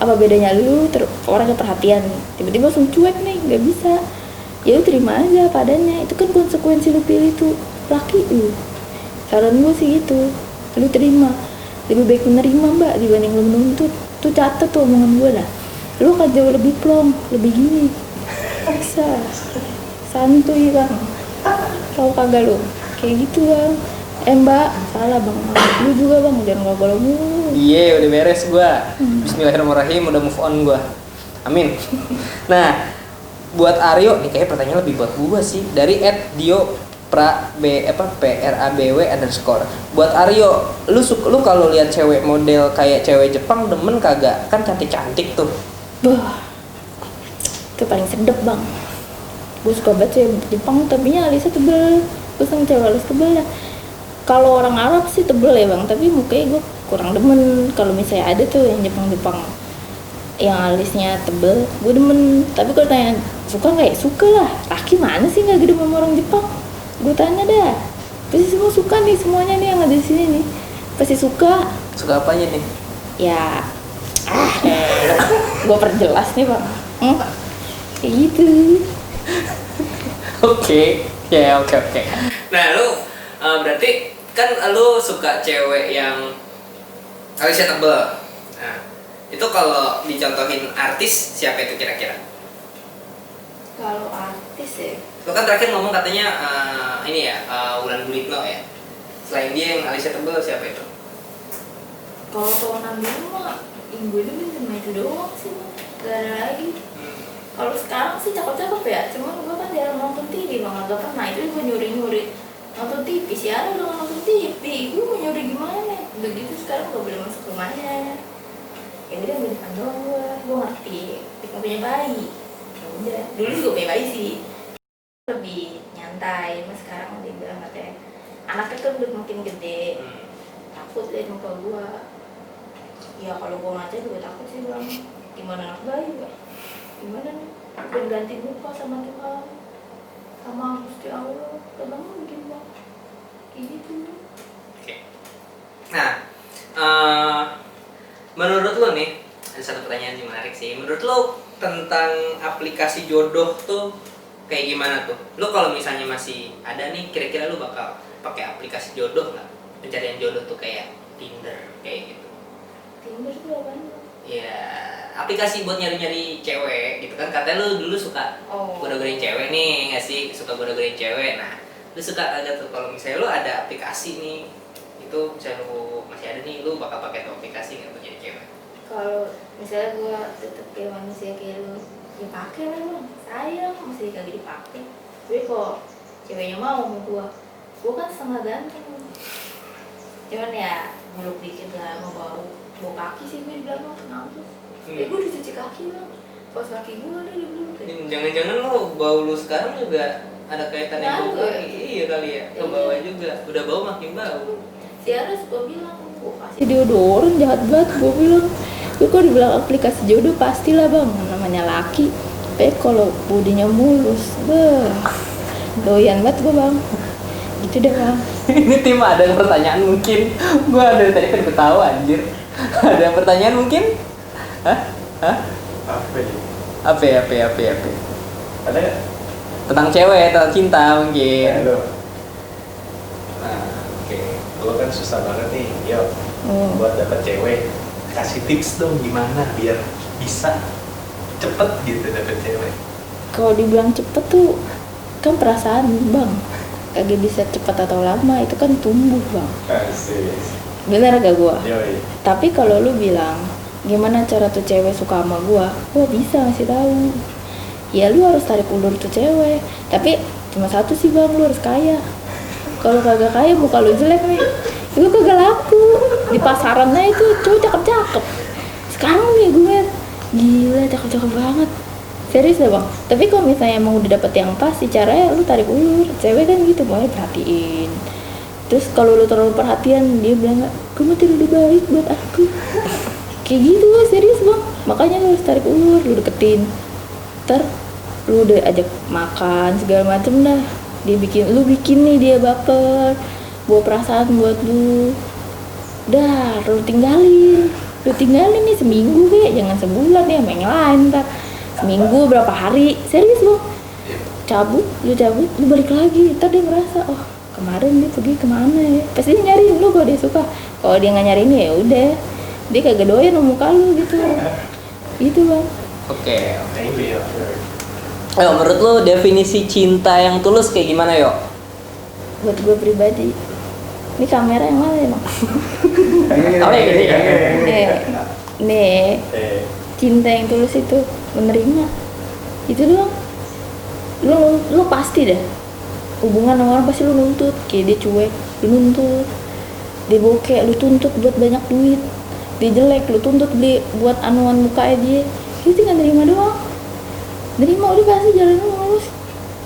Apa bedanya lu orangnya perhatian, tiba-tiba langsung cuek nih, nggak bisa. Ya lu terima aja padanya. Itu kan konsekuensi lu pilih tuh laki lu. Saran gue sih gitu, lu terima. Lebih baik menerima mbak dibanding lu menuntut. Tuh catat tuh omongan gue lah. Lu akan jauh lebih plong, lebih gini. Bisa santuy bang. Tahu kagak lu? Kayak gitu bang. Mbak, salah bang. Lu juga bang, jangan ngobrol mulu. Iya, udah beres gua. Bismillahirrahmanirrahim, udah move on gua. Amin. Nah, buat Aryo nih kayak pertanyaan lebih buat gua sih. Dari @dio PRABW_. Buat Aryo, lu kalau lihat cewek model kayak cewek Jepang demen kagak? Kan cantik-cantik tuh. Bah, itu paling sedep bang. Gue suka banget cewek Jepang, tapi alisnya tebel. Gue sama cewek alis tebel ya. Kalau orang Arab sih tebel ya bang, tapi mukanya gue kurang demen. Kalau misalnya ada tuh yang Jepang yang alisnya tebel, gue demen. Tapi kalau tanya suka nggak ya, suka lah. Laki mana sih nggak gede sama orang Jepang? Gue tanya dah. Pasti semua suka nih, semuanya nih yang ada di sini nih pasti suka. Suka apanya nih? Ya gue perjelas nih bang. kayak gitu. Oke. Ya, oke. Nah, lu berarti kan lu suka cewek yang alisnya tebel. Nah, itu kalau dicontohin artis siapa itu kira-kira? Kalau artis ya, Lu kan terakhir ngomong katanya ini ya, Wulan Guritno ya. Selain dia yang alisnya tebel siapa itu? kalau tahunan dulu mah gue dulu cuma itu doang sih, gak ada lagi. Kalau sekarang sih cakep-cakep ya, cuman gue kan jarang nonton TV, bang, gak pernah. Itu gue nyuri-nyuri nonton TV, si Ara udah nonton TV, gue mau nyuri gimana? Begitu sekarang gak boleh masuk rumahnya. Ya udah belikan doang gue ngerti, kita punya bayi. Ya udah, dulu juga punya bayi sih. Lebih nyantai, mas sekarang dia bilang katanya anaknya kan udah makin gede, takut liat muka gue. Ya kalau gue ngaca juga takut sih bang, gimana anak bayi bang? Gimana nih, berganti muka sama Tuhan, sama Gusti Allah, kadang mungkin bang, kayak gitu. Oke. Nah, menurut lo nih, ada satu pertanyaan yang menarik sih. Menurut lo tentang aplikasi jodoh tuh kayak gimana tuh? Lo kalau misalnya masih ada nih, kira-kira lo bakal pakai aplikasi jodoh nggak? Pencarian jodoh tuh kayak Tinder, kayak gitu. Tinder tuh apaan? Ya, aplikasi buat nyari-nyari cewek gitu kan. Katanya lu dulu suka goda-godain cewek nih, nggak sih? Suka goda-godain cewek. Nah, lu suka ada tuh kalau misalnya lu ada aplikasi nih, itu misalnya lu masih ada nih, lu bakal pakai tuh aplikasi nggak buat nyari cewek? Kalau misalnya gue tetep kayak manusia kayak lu, ya pakai lah bang, sayang masih kagak dipakai. Tapi kok ceweknya mau sama gue kan setengah ganteng. Cuman ya buluk dikit lah, mau bau kaki sih gue di belakang kenapa? Gue udah cuci kaki bang, pas kaki gue ada di belakang. Jangan-jangan lu bau lu sekarang juga ada kaitannya Nah, bau kaki? Iya kali ya, ke bawah juga. Udah bau makin bau. Si Ara suka bilang, gue kasih deodoran jahat banget, gue bilang. Gue kalau dibilang aplikasi jodoh pastilah bang, namanya laki. Tapi kalau bodinya mulus, doyan banget gue bang. Gitu deh bang. Ini tim ada pertanyaan mungkin. Gue ada tadi kan ketawa anjir. Ada pertanyaan mungkin? Hah? Apa ya? Ada nggak? Tentang cewek, tentang cinta mungkin. Halo. Nah, oke. Lo kan susah banget nih, yo. Buat dapet cewek, kasih tips dong gimana biar bisa cepet gitu dapet cewek. Kalau dibilang cepet tuh kan perasaan bang, kagak bisa cepet atau lama, itu kan tumbuh bang. Asik. Bener gak gua? Yoi. Tapi kalau lu bilang gimana cara tuh cewek suka sama gua bisa ngasih tahu. Ya lu harus tarik ulur tuh cewek. Tapi cuma satu sih bang, lu harus kaya. Kalau kagak kaya muka lu jelek nih, itu kagak laku. Di pasarannya itu cowok cakep-cakep. Sekarang nih gue gila cakep-cakep banget. Serius deh bang. Tapi kalau misalnya emang udah dapet yang pas, sih caranya lu tarik ulur. Cewek kan gitu, mau perhatiin. Terus kalau lu terlalu perhatian, dia bilang nggak, kamu terlalu baik buat aku. Kayak gitu, serius bang. Makanya lu harus tarik ulur, lu deketin. Ntar lu udah ajak makan segala macem dah. Lu bikin nih dia baper, bawa perasaan buat lu. Dah, lu tinggalin nih seminggu kayak, jangan sebulan ya, main lain ntar. Seminggu berapa hari, serius bang. Cabut, lu balik lagi. Ntar dia merasa, oh kemarin dia pergi kemana ya, pasti dia nyariin lu kalau dia suka. Kalau dia nggak nyariin ya udah, dia kagak doyan sama muka lu gitu. Gitu bang. Oke. Thank you. Ayo, menurut lu definisi cinta yang tulus kayak gimana yo? Buat gue pribadi, ini kamera yang mana emang? Oh ya gini. Nih, cinta yang tulus itu menerima. Itu doang. Lu pasti dah. Hubungan sama orang pasti lu nuntut, kayak dia cuek, lu nuntut. Dia bokeh, lu tuntut buat banyak duit. Dia jelek, lu tuntut beli buat anuan mukanya dia. Itu tinggal nerima doang. Nerima udah pasti jalan lurus.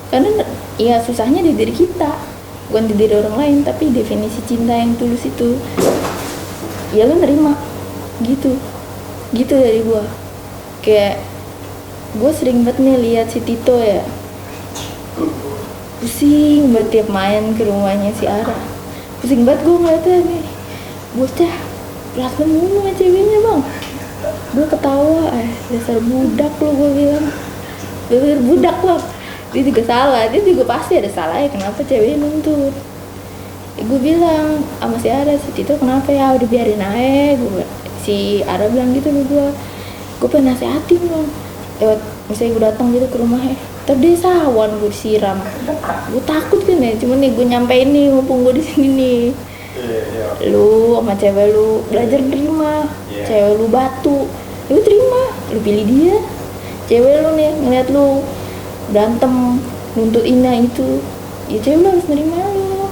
Karena ya susahnya di diri kita, bukan di diri orang lain. Tapi definisi cinta yang tulus itu, ya lu nerima, gitu dari gua. Kayak gua sering banget nih lihat si Tito ya, pusing banget tiap main ke rumahnya si Ara. Pusing banget gue ngeliatnya nih, bocah berantem mulu sama ceweknya bang. Gue ketawa, dasar budak lu, gue bilang. bener budak bang. Dia juga salah, dia juga pasti ada salahnya kenapa ceweknya nuntut. Gue bilang sama si Ara, si Tito kenapa ya, udah biarin aja. Si Ara bilang gitu ke gue pengen nasehatin bang, lewat misalnya gue datang gitu ke rumahnya, tapi dia sawan gue disiram, gue takut kan ya, cuman nih gue nyampein nih mumpung gue di sini nih. Lu sama cewek lu belajar terima, cewek lu batu, lu terima, lu pilih dia. Cewek lu nih ngeliat lu berantem nuntut ina itu, ya cewek lu harus nerima lu.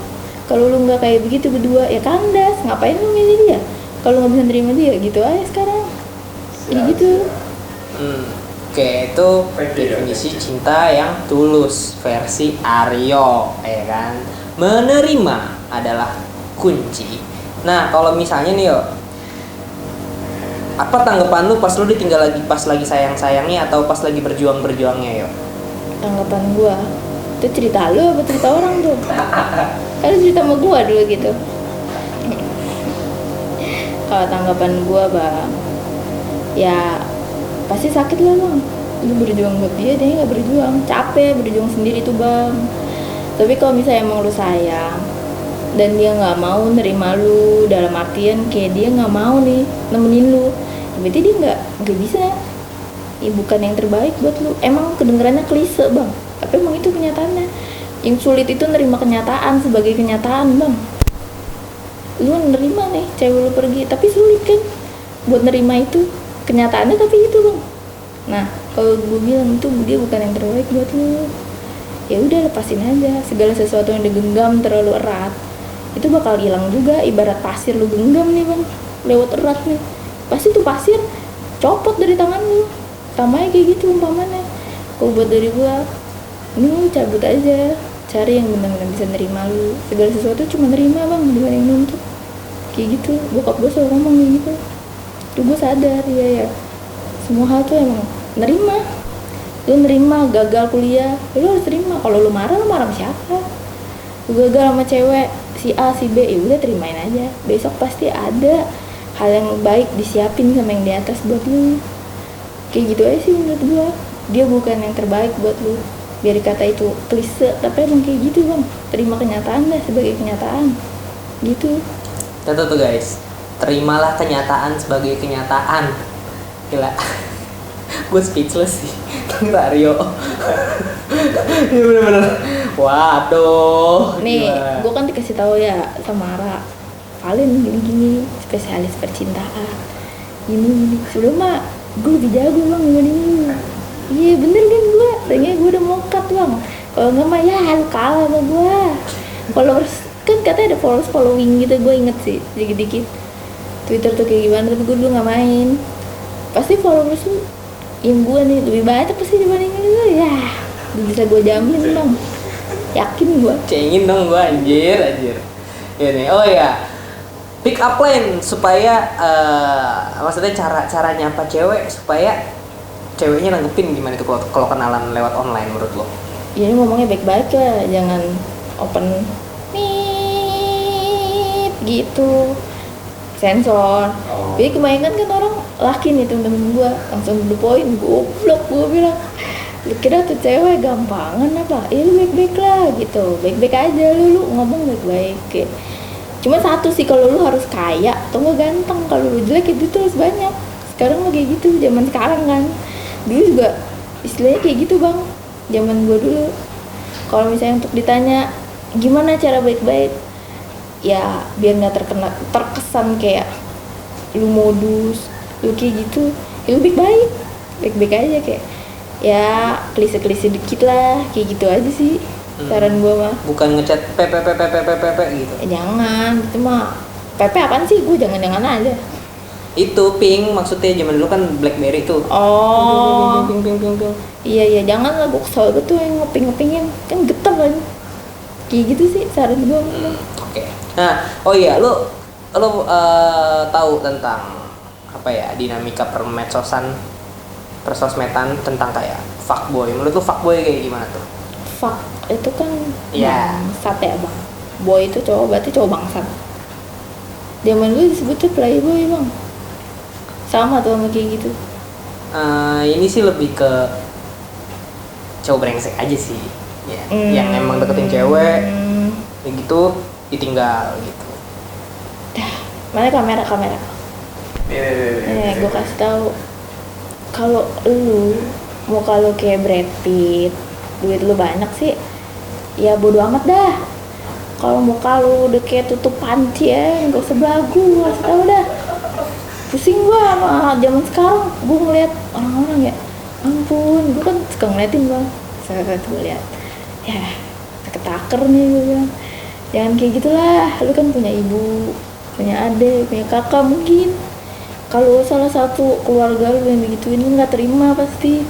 Kalau lu nggak kayak begitu berdua ya kandas, ngapain lu milih dia kalau nggak bisa nerima dia, gitu aja sekarang. Kayak gitu. Oke, itu definisi cinta yang tulus versi Aryo, ya kan. Menerima adalah kunci. Nah, kalau misalnya nih yo, apa tanggapan lu pas lu ditinggal lagi pas lagi sayang-sayangnya atau pas lagi berjuang-berjuangnya yo? Tanggapan gua, itu cerita lu apa cerita orang tuh? Kan cerita sama gua dulu gitu. Kalau tanggapan gua bang, ya pasti sakit lah bang. Lu berjuang buat dia nggak berjuang, capek berjuang sendiri tuh bang. Tapi kalau misalnya emang lu sayang dan dia nggak mau nerima lu, dalam artian kayak dia nggak mau nih nemenin lu, berarti dia nggak bisa. Ya bukan yang terbaik buat lu. Emang kedengarannya klise bang, tapi emang itu kenyataannya. Yang sulit itu nerima kenyataan sebagai kenyataan bang. Lu nerima nih cewek lu pergi, tapi sulit kan buat nerima itu kenyataannya, tapi itu bang. Nah kalau gue bilang itu dia bukan yang terbaik buat lu, ya udah lepasin aja. Segala sesuatu yang digenggam terlalu erat itu bakal hilang juga. Ibarat pasir lu genggam nih bang lewat erat nih, pasti tuh pasir copot dari tangan lu. Sama kayak gitu umpamanya. Kalau buat dari gua, ini lu cabut aja, cari yang benar-benar bisa nerima lu. Segala sesuatu cuma nerima bang, dibanding nuntut. Kayak gitu, bokap gua selalu ngomong kayak gitu. Tuh gua sadar ya semua hal tuh emang nerima. Lu nerima gagal kuliah, lu harus terima. Kalau lu marah sama siapa? Lu gagal sama cewek si A si B, ya udah terimain aja. Besok pasti ada hal yang baik disiapin sama yang di atas buat lu. Kayak gitu aja sih menurut gua. Dia bukan yang terbaik buat lu, biar kata itu klise, tapi emang kayak gitu bang. Terima kenyataan dah sebagai kenyataan gitu. Contoh tuh guys, terimalah kenyataan sebagai kenyataan. Gila. Gue speechless sih. Aryo. Ini bener-bener. Waduh. Nih, gue kan dikasih tahu ya sama Ara, Valen gini-gini, spesialis percintaan. Gini. Sebelum mah gue lebih jago bang dibanding lu. Iya bener kan gue, ternyata gue udah mokat bang. Kalau nggak mah ya lu kalah sama gue. Followers kan katanya ada following gitu, gue inget sih dikit-dikit. Twitter tuh kayak gimana, tapi gue dulu nggak main. Pasti followers tuh yang gue nih lebih banyak pasti dibanding lu ya. Bisa gue jamin bang, yakin gue. Cengin dong gue anjir. Ini oh ya, pick up line supaya maksudnya cara nyapa cewek supaya ceweknya nanggepin gimana tuh kalau kenalan lewat online menurut lo? Ya ini ngomongnya baik-baik lah, jangan open nih gitu, sensor. Jadi kebanyakan kan orang laki nih temen-temen gue langsung to the point, goblok gue bilang. Lu kira tuh cewek gampangan apa? Ya lu baik-baik lah gitu, baik-baik aja lu ngomong baik-baik kayak. Cuma satu sih, kalau lu harus kaya atau nggak ganteng. Kalau lu jelek itu terus banyak. Sekarang mah kayak gitu, zaman sekarang kan. Dulu juga istilahnya kayak gitu bang, zaman gua dulu. Kalau misalnya untuk ditanya gimana cara baik-baik, ya biar nggak terkesan kayak lu modus, lu kayak gitu. Ya lu baik-baik aja kayak. Ya klise-klise dikit lah, kayak gitu aja sih. Saran gua mah. Bukan ngechat pepe gitu. Jangan, itu mah pepe apaan sih? Gua jangan aja. Itu ping maksudnya zaman dulu kan BlackBerry tuh. Oh. Ping. Iya, jangan lah, gua kesel gitu yang ngeping-ngepingin. Kan getah kan. Kayak gitu sih saran gua. Oke. Nah, oh iya, lu tahu tentang apa ya, dinamika persosmedan tentang kayak fuckboy. Menurut lu fuckboy kayak gimana tuh? Fuck itu kan Iya. bangsat ya bang. Boy itu cowok, berarti cowok bangsat. Zaman dulu disebutnya playboy bang. Sama tuh sama kayak gitu. Ini sih lebih ke cowok brengsek aja sih ya, yang emang deketin cewek ya gitu ditinggal gitu. Mana kamera gue kasih tahu, kalau lu muka lu kayak Brad Pitt, duit lu banyak sih, ya bodo amat dah. Kalau muka lu udah kayak tutup panci ya, gak usah belagu, kasih tahu dah. Pusing gua sama zaman sekarang, gua ngeliat orang-orang ya, ampun, gua kan suka ngeliatin bang, saya gue lihat, ya ketaker nih gue bilang, jangan kayak gitulah, lu kan punya ibu, punya adik, punya kakak mungkin. Kalau salah satu keluarga lu yang digituin, lu nggak terima pasti.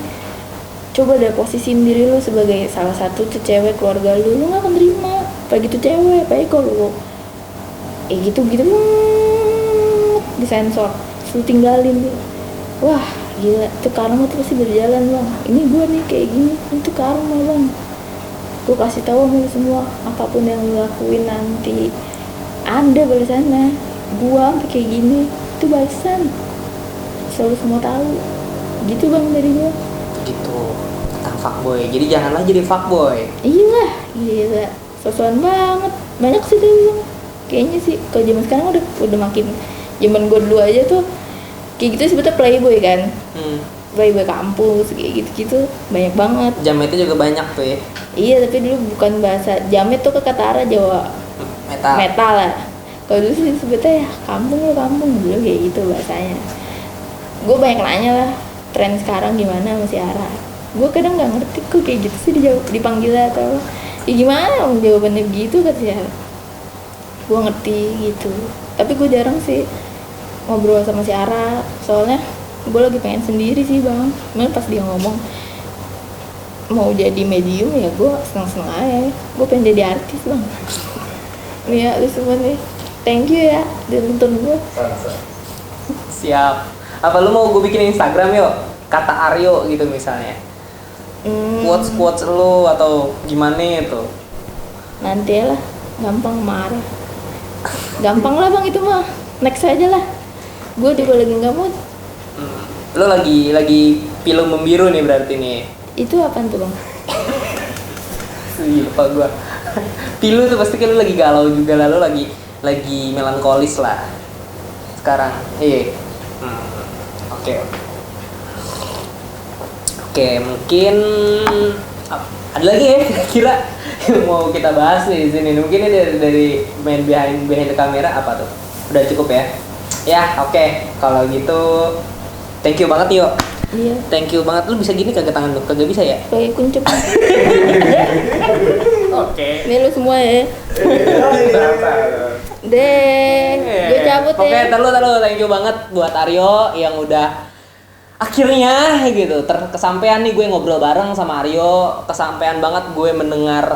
Coba deh posisiin diri lu sebagai salah satu cewek keluarga lu nggak akan terima. Apalagi tuh cewek, apalagi kalau gitu disensor, lu tinggalin dia. Wah gila, itu karma tuh pasti berjalan bang. Ini gua nih kayak gini, itu karma bang. Gua kasih tahu sama lu semua, apapun yang lu lakuin nanti ada balasannya. Gua sampai kayak gini itu balasan, selalu semua tahu. Gitu bang dari gua. Gitu tentang fuckboy, jadi janganlah jadi fuckboy. Iya gila, sosokan banget. Banyak sih tuh bang, kayaknya sih kalau zaman sekarang udah makin. Zaman gue dulu aja tuh kayak gitu sebetulnya playboy kan, playboy kampus kayak gitu banyak banget. Jametnya juga banyak tuh ya. Iya tapi dulu bukan bahasa jamet tuh ke kata arah Jawa metal lah. Kalau dulu sih sebetulnya ya kampung dulu kayak gitu bahasanya. Gue banyak nanya lah tren sekarang gimana masih arah. Gue kadang nggak ngerti kok kayak gitu sih dipanggil atau ya gimana jawabannya begitu kata ya. Gue ngerti gitu, tapi gue jarang sih ngobrol sama si Ara, soalnya gue lagi pengen sendiri sih bang. Cuman pas dia ngomong mau jadi medium ya gue seneng aja. Gue pengen jadi artis bang. Nih ya lu semua nih, thank you ya udah nonton gue. Siap. Apa lu mau gue bikin Instagram yuk? Kata Aryo gitu misalnya. Quotes lu atau gimana itu? Nanti lah, gampang marah. Gampang lah bang itu mah, next aja lah. Gue juga lagi nggak mood. Lu lagi pilu membiru nih berarti nih. Itu apaan tuh bang? Lupa gue. Pilu tuh pasti kan lu lagi galau juga lah, lu lagi melankolis lah sekarang. Iya. Oke, mungkin ada lagi ya kira mau kita bahas nih di sini. Mungkin ini dari main behind the camera apa tuh? Udah cukup ya? Ya, oke. Kalau gitu thank you banget yuk. Iya. Thank you banget. Lu bisa gini kagak tangan lu? Kagak bisa ya? Pakai kuncup. Oke. Ini lu semua ya. Deh, gue cabut ya. Oke, taruh. Thank you banget buat Aryo yang udah akhirnya gitu kesampaian nih gue ngobrol bareng sama Aryo. Kesampaian banget gue mendengar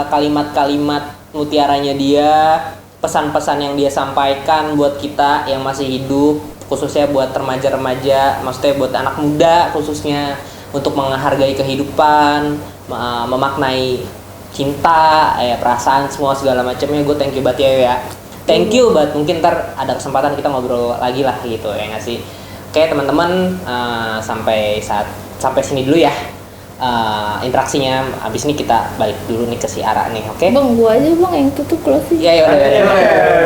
kalimat-kalimat mutiaranya dia, pesan-pesan yang dia sampaikan buat kita yang masih hidup, khususnya buat remaja-remaja, maksudnya buat anak muda khususnya, untuk menghargai kehidupan, memaknai cinta, perasaan semua segala macamnya. Gue thank you banget ya. Thank you banget. Mungkin ntar ada kesempatan kita ngobrol lagi lah gitu ya nggak sih. Oke teman-teman, sampai sini dulu ya interaksinya. Abis ini kita balik dulu nih ke si Ara nih, oke? Bang, gua aja bang yang tutup closing. Iya.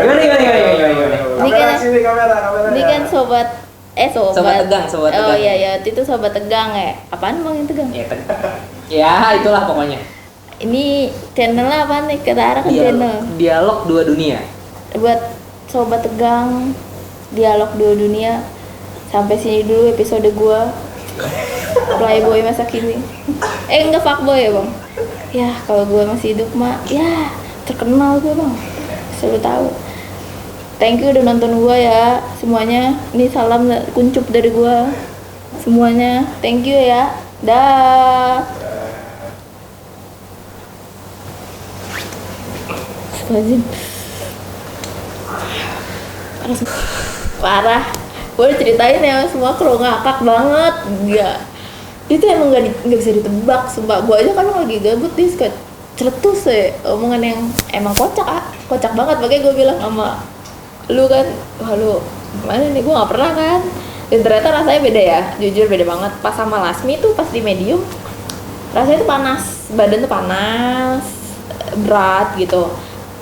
Gimana? Ini kan sobat tegang. Oh iya, itu sobat tegang ya. Apaan bang yang tegang? Ya itulah pokoknya. Ini channelnya apa nih? Kata Ara kan channel Dialog Dua Dunia. Buat sobat tegang, dialog dua dunia. Sampai sini dulu episode gua playboy masa kini. Enggak fuckboy ya bang. Ya kalau gua masih hidup mah ya terkenal gua bang, selalu tahu. Thank you udah nonton gua ya semuanya. Ini salam kuncup dari gua semuanya. Thank you ya. Dah. Astagfirullahaladzim. Parah. Gue ceritain ya semua kalau ngakak banget. Enggak. Itu emang nggak bisa ditebak. Sumpah gue aja kan lagi gabut nih suka celetus ya omongan yang emang kocak banget. Makanya gue bilang sama lu kan, wah lu gimana nih, gue nggak pernah kan. Dan ternyata rasanya beda ya, jujur beda banget. Pas sama Lasmi tuh pas di Medium rasanya tuh panas, badan tuh panas, berat gitu.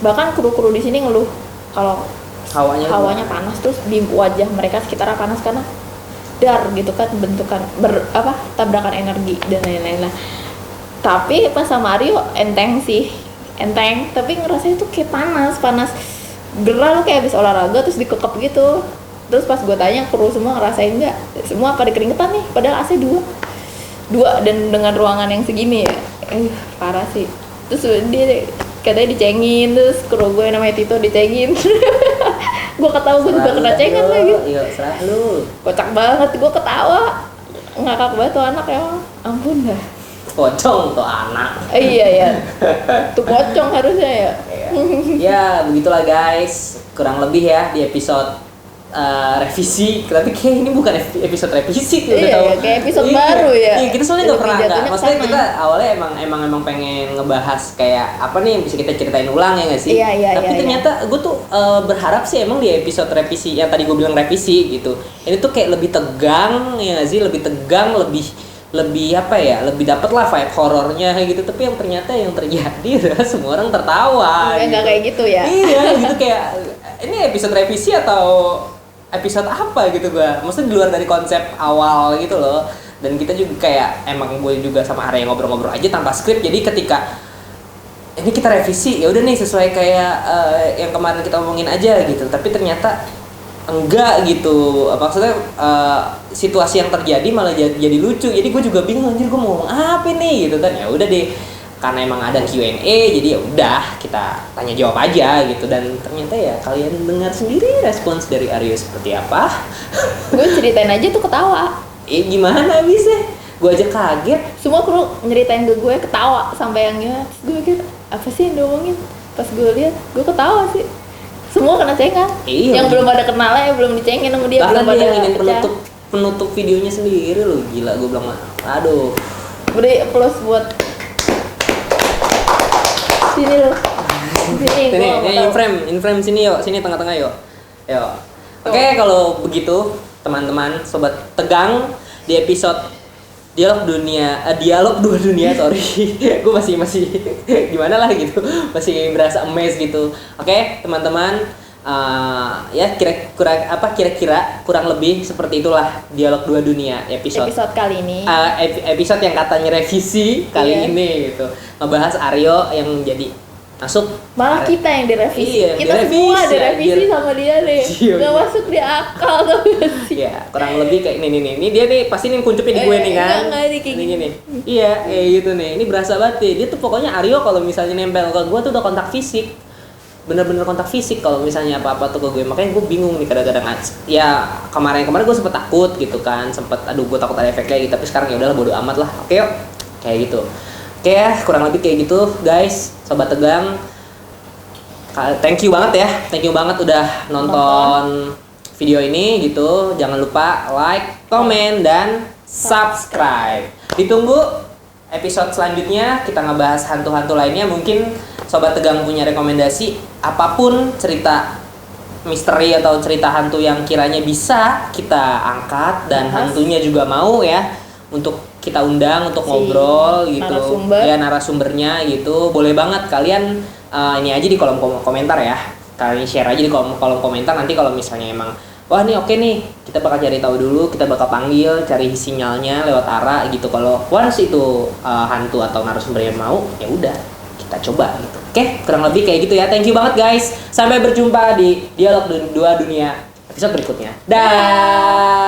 Bahkan kru-kru di sini ngeluh kalau hawanya panas, terus di wajah mereka sekitar panas karena dar gitu kan, bentukan tabrakan energi dan lain-lain lah. Tapi pas sama Aryo enteng, tapi ngerasanya tuh kayak panas gerah, lu kayak habis olahraga terus dikekep gitu. Terus pas gue tanya kru semua ngerasain nggak, semua pada keringetan nih, padahal AC 2 dan dengan ruangan yang segini ya, parah sih. Terus dia katanya dicengin, terus kru gue namanya Tito dicengin. Gue ketawa, gue juga kena cengan lagi. Iya, serah lu. Kocak banget, gue ketawa ngakak banget tuh anak ya, ampun dah. Pocong tuh anak. Iya ya, tuh pocong harusnya ya. Ya begitulah guys, kurang lebih ya di episode revisi. Tapi kayak ini bukan episode revisi, udah tahu. Kayak episode baru ya. Iya, kita soalnya nggak pernah maksudnya kita awalnya emang pengen ngebahas kayak apa nih yang bisa kita ceritain ulang ya nggak sih? Iya. Tapi ternyata gue tuh berharap sih emang di episode revisi yang tadi gue bilang revisi gitu. Ini tuh kayak lebih tegang ya nggak sih? Lebih tegang, lebih apa ya, lebih dapet lah vibe horornya gitu. Tapi yang ternyata yang terjadi adalah semua orang tertawa. Nggak kayak gitu ya. Iya gitu, kayak ini episode revisi atau episode apa gitu gua, maksudnya di luar dari konsep awal gitu loh. Dan kita juga kayak emang gue juga sama Arya ngobrol-ngobrol aja tanpa skrip, jadi ketika ini kita revisi ya udah nih sesuai kayak yang kemarin kita omongin aja gitu. Tapi ternyata enggak gitu, maksudnya situasi yang terjadi malah jadi lucu. Jadi gue juga bingung, anjir gue mau ngomong apa nih gitu kan. Ya udah deh, karena emang ada Q&A jadi ya udah kita tanya jawab aja gitu. Dan ternyata ya kalian dengar sendiri respons dari Aryo seperti apa. Gue ceritain aja tuh ketawa. Gimana bisa? Gue aja kaget. Semua kru nyeritain ke gue ketawa sampai yang gimana. Terus gue mikir apa sih yang diomongin? Pas gue lihat gue ketawa sih. Semua kena cengan. Iya, yang belum ada kenalnya, yang belum dicengin sama dia, bahkan belum ada yang ingin penutup videonya sendiri loh, gila. Gue bilang aduh, beri plus buat sini loh. Sini in frame sini yuk, sini tengah-tengah yuk. Oke, kalau begitu teman-teman sobat tegang, di episode dialog dua dunia sorry. Gue masih gimana lah gitu, masih berasa amazed gitu. Oke teman-teman, ya kira-kira kurang lebih seperti itulah dialog dua dunia episode kali ini. Episode yang katanya revisi kali ini gitu, ngebahas Aryo yang jadi masuk, malah kita yang direvisi. Iya, kita semua direvisi sama dia deh. Nggak masuk di akal tuh sih. Ya kurang lebih kayak ini dia nih pasti nih kuncupin di gue nih kan. Kayak gini. Iya kayak gitu nih. Ini berasa banget deh. Dia tuh pokoknya Aryo kalau misalnya nempel ke gue tuh udah kontak fisik, bener-bener kontak fisik kalau misalnya apa-apa tuh ke gue. Makanya gue bingung nih kadang-kadang. Ya kemarin gue sempet takut gitu kan, aduh gue takut ada efeknya gitu. Tapi sekarang ya udahlah bodo amat lah. Oke yuk, kayak gitu. Oke ya, kurang lebih kayak gitu guys, sobat tegang. Thank you banget udah nonton video ini gitu. Jangan lupa like, komen, dan subscribe. Ditunggu episode selanjutnya, kita ngebahas hantu-hantu lainnya. Mungkin sobat tegang punya rekomendasi apapun, cerita misteri atau cerita hantu yang kiranya bisa kita angkat dan hantunya juga mau ya untuk kita undang untuk ngobrol gitu. Narasumbernya gitu. Boleh banget kalian ini aja di kolom komentar ya. Kalian share aja di kolom komentar. Nanti kalau misalnya emang wah nih oke nih, kita bakal cari tahu dulu, kita bakal panggil, cari sinyalnya lewat Ara gitu. Kalau once itu hantu atau narasumbernya mau, ya udah kita coba gitu. Oke, kurang lebih kayak gitu ya. Thank you banget guys. Sampai berjumpa di dialog dua dunia episode berikutnya. Dah.